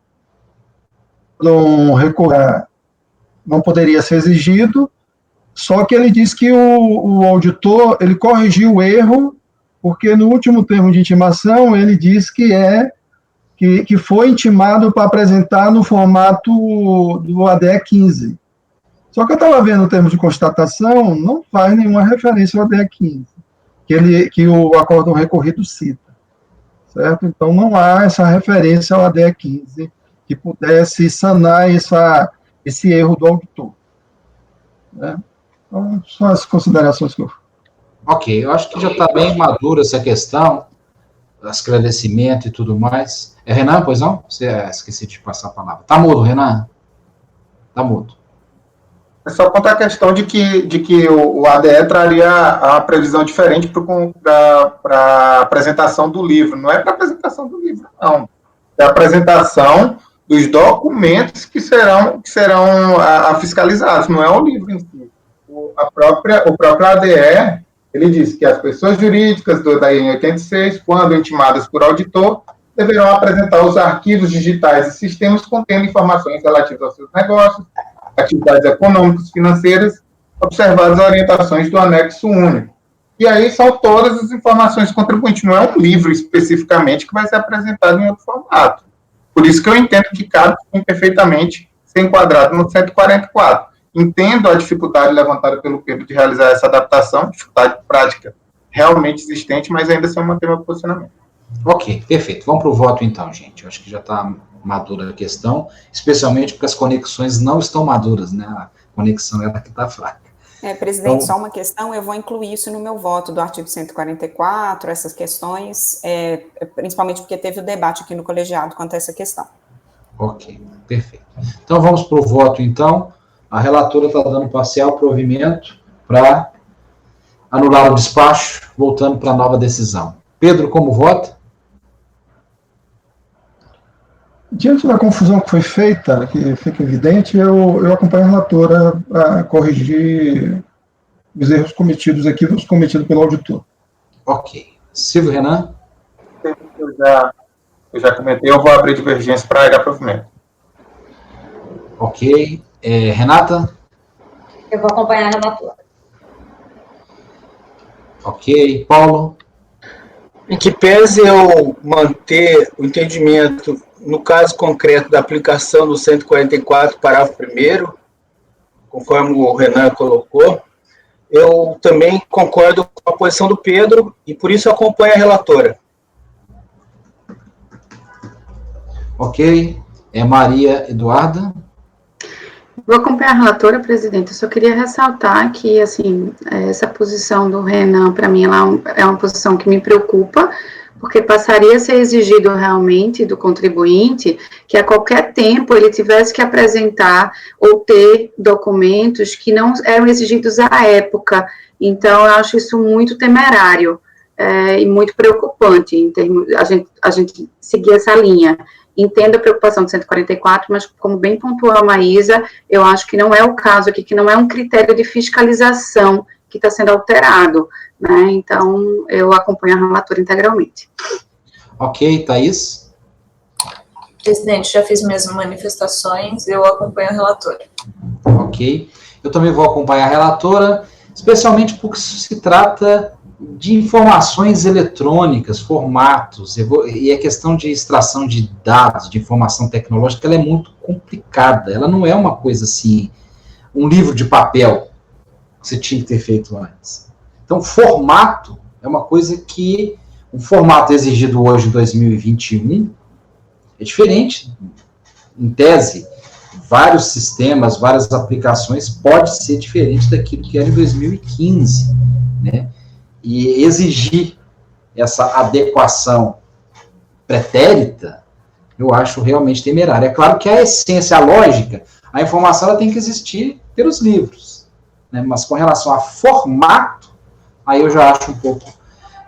não poderia ser exigido, só que ele diz que o auditor, ele corrigiu o erro, porque no último termo de intimação ele diz que foi intimado para apresentar no formato do ADE 15. Só que eu estava vendo o termo de constatação, não faz nenhuma referência ao ADE 15, que o acórdão recorrido cita, certo? Então, não há essa referência ao ADE 15 que pudesse sanar esse erro do auditor. Né? Então, são as considerações que eu... Ok, eu acho que já está bem madura essa questão, esclarecimento e tudo mais. É Renan, pois não? Esqueci de passar a palavra. Está mudo, Renan? Está mudo. É só contar a questão de que o ADE traria a previsão diferente para a apresentação do livro. Não é para a apresentação do livro, não. É a apresentação dos documentos que serão fiscalizados, não é o livro em si. O próprio ADE, ele diz que as pessoas jurídicas da IN 86, quando intimadas por auditor, deverão apresentar os arquivos digitais e sistemas contendo informações relativas aos seus negócios, atividades econômicas, financeiras, observadas as orientações do anexo único. E aí são todas as informações do contribuinte, não é um livro especificamente que vai ser apresentado em outro formato. Por isso que eu entendo que cabe perfeitamente ser enquadrado no 144. Entendo a dificuldade levantada pelo Pedro de realizar essa adaptação, dificuldade prática realmente existente, mas ainda assim eu mantenho meu posicionamento. Ok, perfeito. Vamos para o voto então, gente. Eu acho que já está madura a questão, especialmente porque as conexões não estão maduras, né? A conexão é a que está fraca. Presidente, então, só uma questão, eu vou incluir isso no meu voto do artigo 144, essas questões, principalmente porque teve o debate aqui no colegiado quanto a essa questão. Ok, perfeito. Então vamos para o voto então. A relatora está dando parcial provimento para anular o despacho, voltando para a nova decisão. Pedro, como vota? Diante da confusão que foi feita, que fica evidente, eu acompanho a relatora a corrigir os erros cometidos, equívocos cometidos pelo auditor. Ok. Silvio Renan? Eu já comentei, eu vou abrir divergência para alegar provimento. Ok. Renata? Eu vou acompanhar a relatora. Ok. Paulo? Em que pese eu manter o entendimento, no caso concreto da aplicação do 144, parágrafo 1º, conforme o Renan colocou, eu também concordo com a posição do Pedro e por isso acompanho a relatora. Ok. Maria Eduarda? Vou acompanhar a relatora, presidente. Eu só queria ressaltar que, assim, essa posição do Renan, para mim, ela é uma posição que me preocupa, porque passaria a ser exigido realmente do contribuinte que a qualquer tempo ele tivesse que apresentar ou ter documentos que não eram exigidos à época. Então, eu acho isso muito temerário e muito preocupante, em termos, a gente seguir essa linha. Entendo a preocupação do 144, mas como bem pontuou a Maísa, eu acho que não é o caso aqui, que não é um critério de fiscalização que está sendo alterado, né? Então, eu acompanho a relatora integralmente. Ok, Thaís? Presidente, já fiz minhas manifestações, eu acompanho a relatora. Ok. Eu também vou acompanhar a relatora, especialmente porque se trata de informações eletrônicas, formatos, e a questão de extração de dados, de informação tecnológica, ela é muito complicada, ela não é uma coisa assim, um livro de papel, que você tinha que ter feito antes. Então, formato é uma coisa que, o formato exigido hoje, em 2021, é diferente, em tese, vários sistemas, várias aplicações, pode ser diferente daquilo que era em 2015, né? E exigir essa adequação pretérita, eu acho realmente temerário. É claro que a essência, a lógica, a informação ela tem que existir pelos livros, né? Mas com relação a formato, aí eu já acho um pouco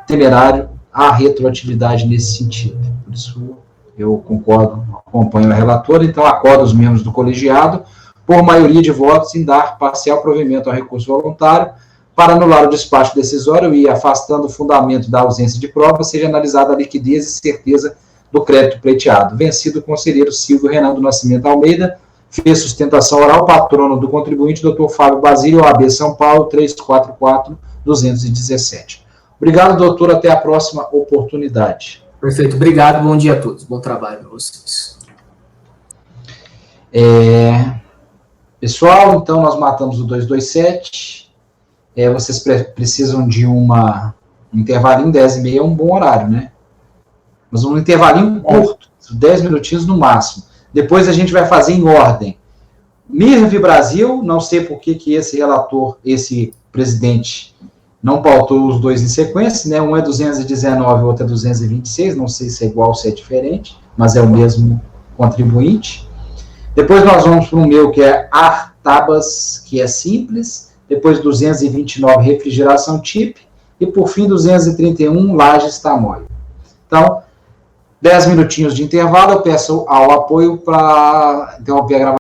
temerário a retroatividade nesse sentido. Por isso eu concordo, acompanho a relatora, então acordo os membros do colegiado, por maioria de votos, em dar parcial provimento ao recurso voluntário, para anular o despacho decisório e, afastando o fundamento da ausência de prova, seja analisada a liquidez e certeza do crédito pleiteado. Vencido o conselheiro Silvio Renan do Nascimento Almeida, fez sustentação oral, patrono do contribuinte, Dr. Fábio Basílio, OAB São Paulo, 344-217. Obrigado, doutor, até a próxima oportunidade. Perfeito, obrigado, bom dia a todos, bom trabalho para vocês. Pessoal, então nós matamos o 227, vocês precisam de um intervalinho, 10h30 é um bom horário, né? Mas um intervalinho curto, 10 minutinhos no máximo. Depois a gente vai fazer em ordem. Mirv Brasil, não sei por que esse relator, esse presidente, não pautou os dois em sequência, né? Um é 219, o outro é 226, não sei se é igual ou se é diferente, mas é o mesmo contribuinte. Depois nós vamos para o meu, que é Artabas, que é simples. Depois 229, refrigeração TIP. E por fim, 231, Lages Tamoio. Então, 10 minutinhos de intervalo, eu peço ao apoio para interromper a gravação.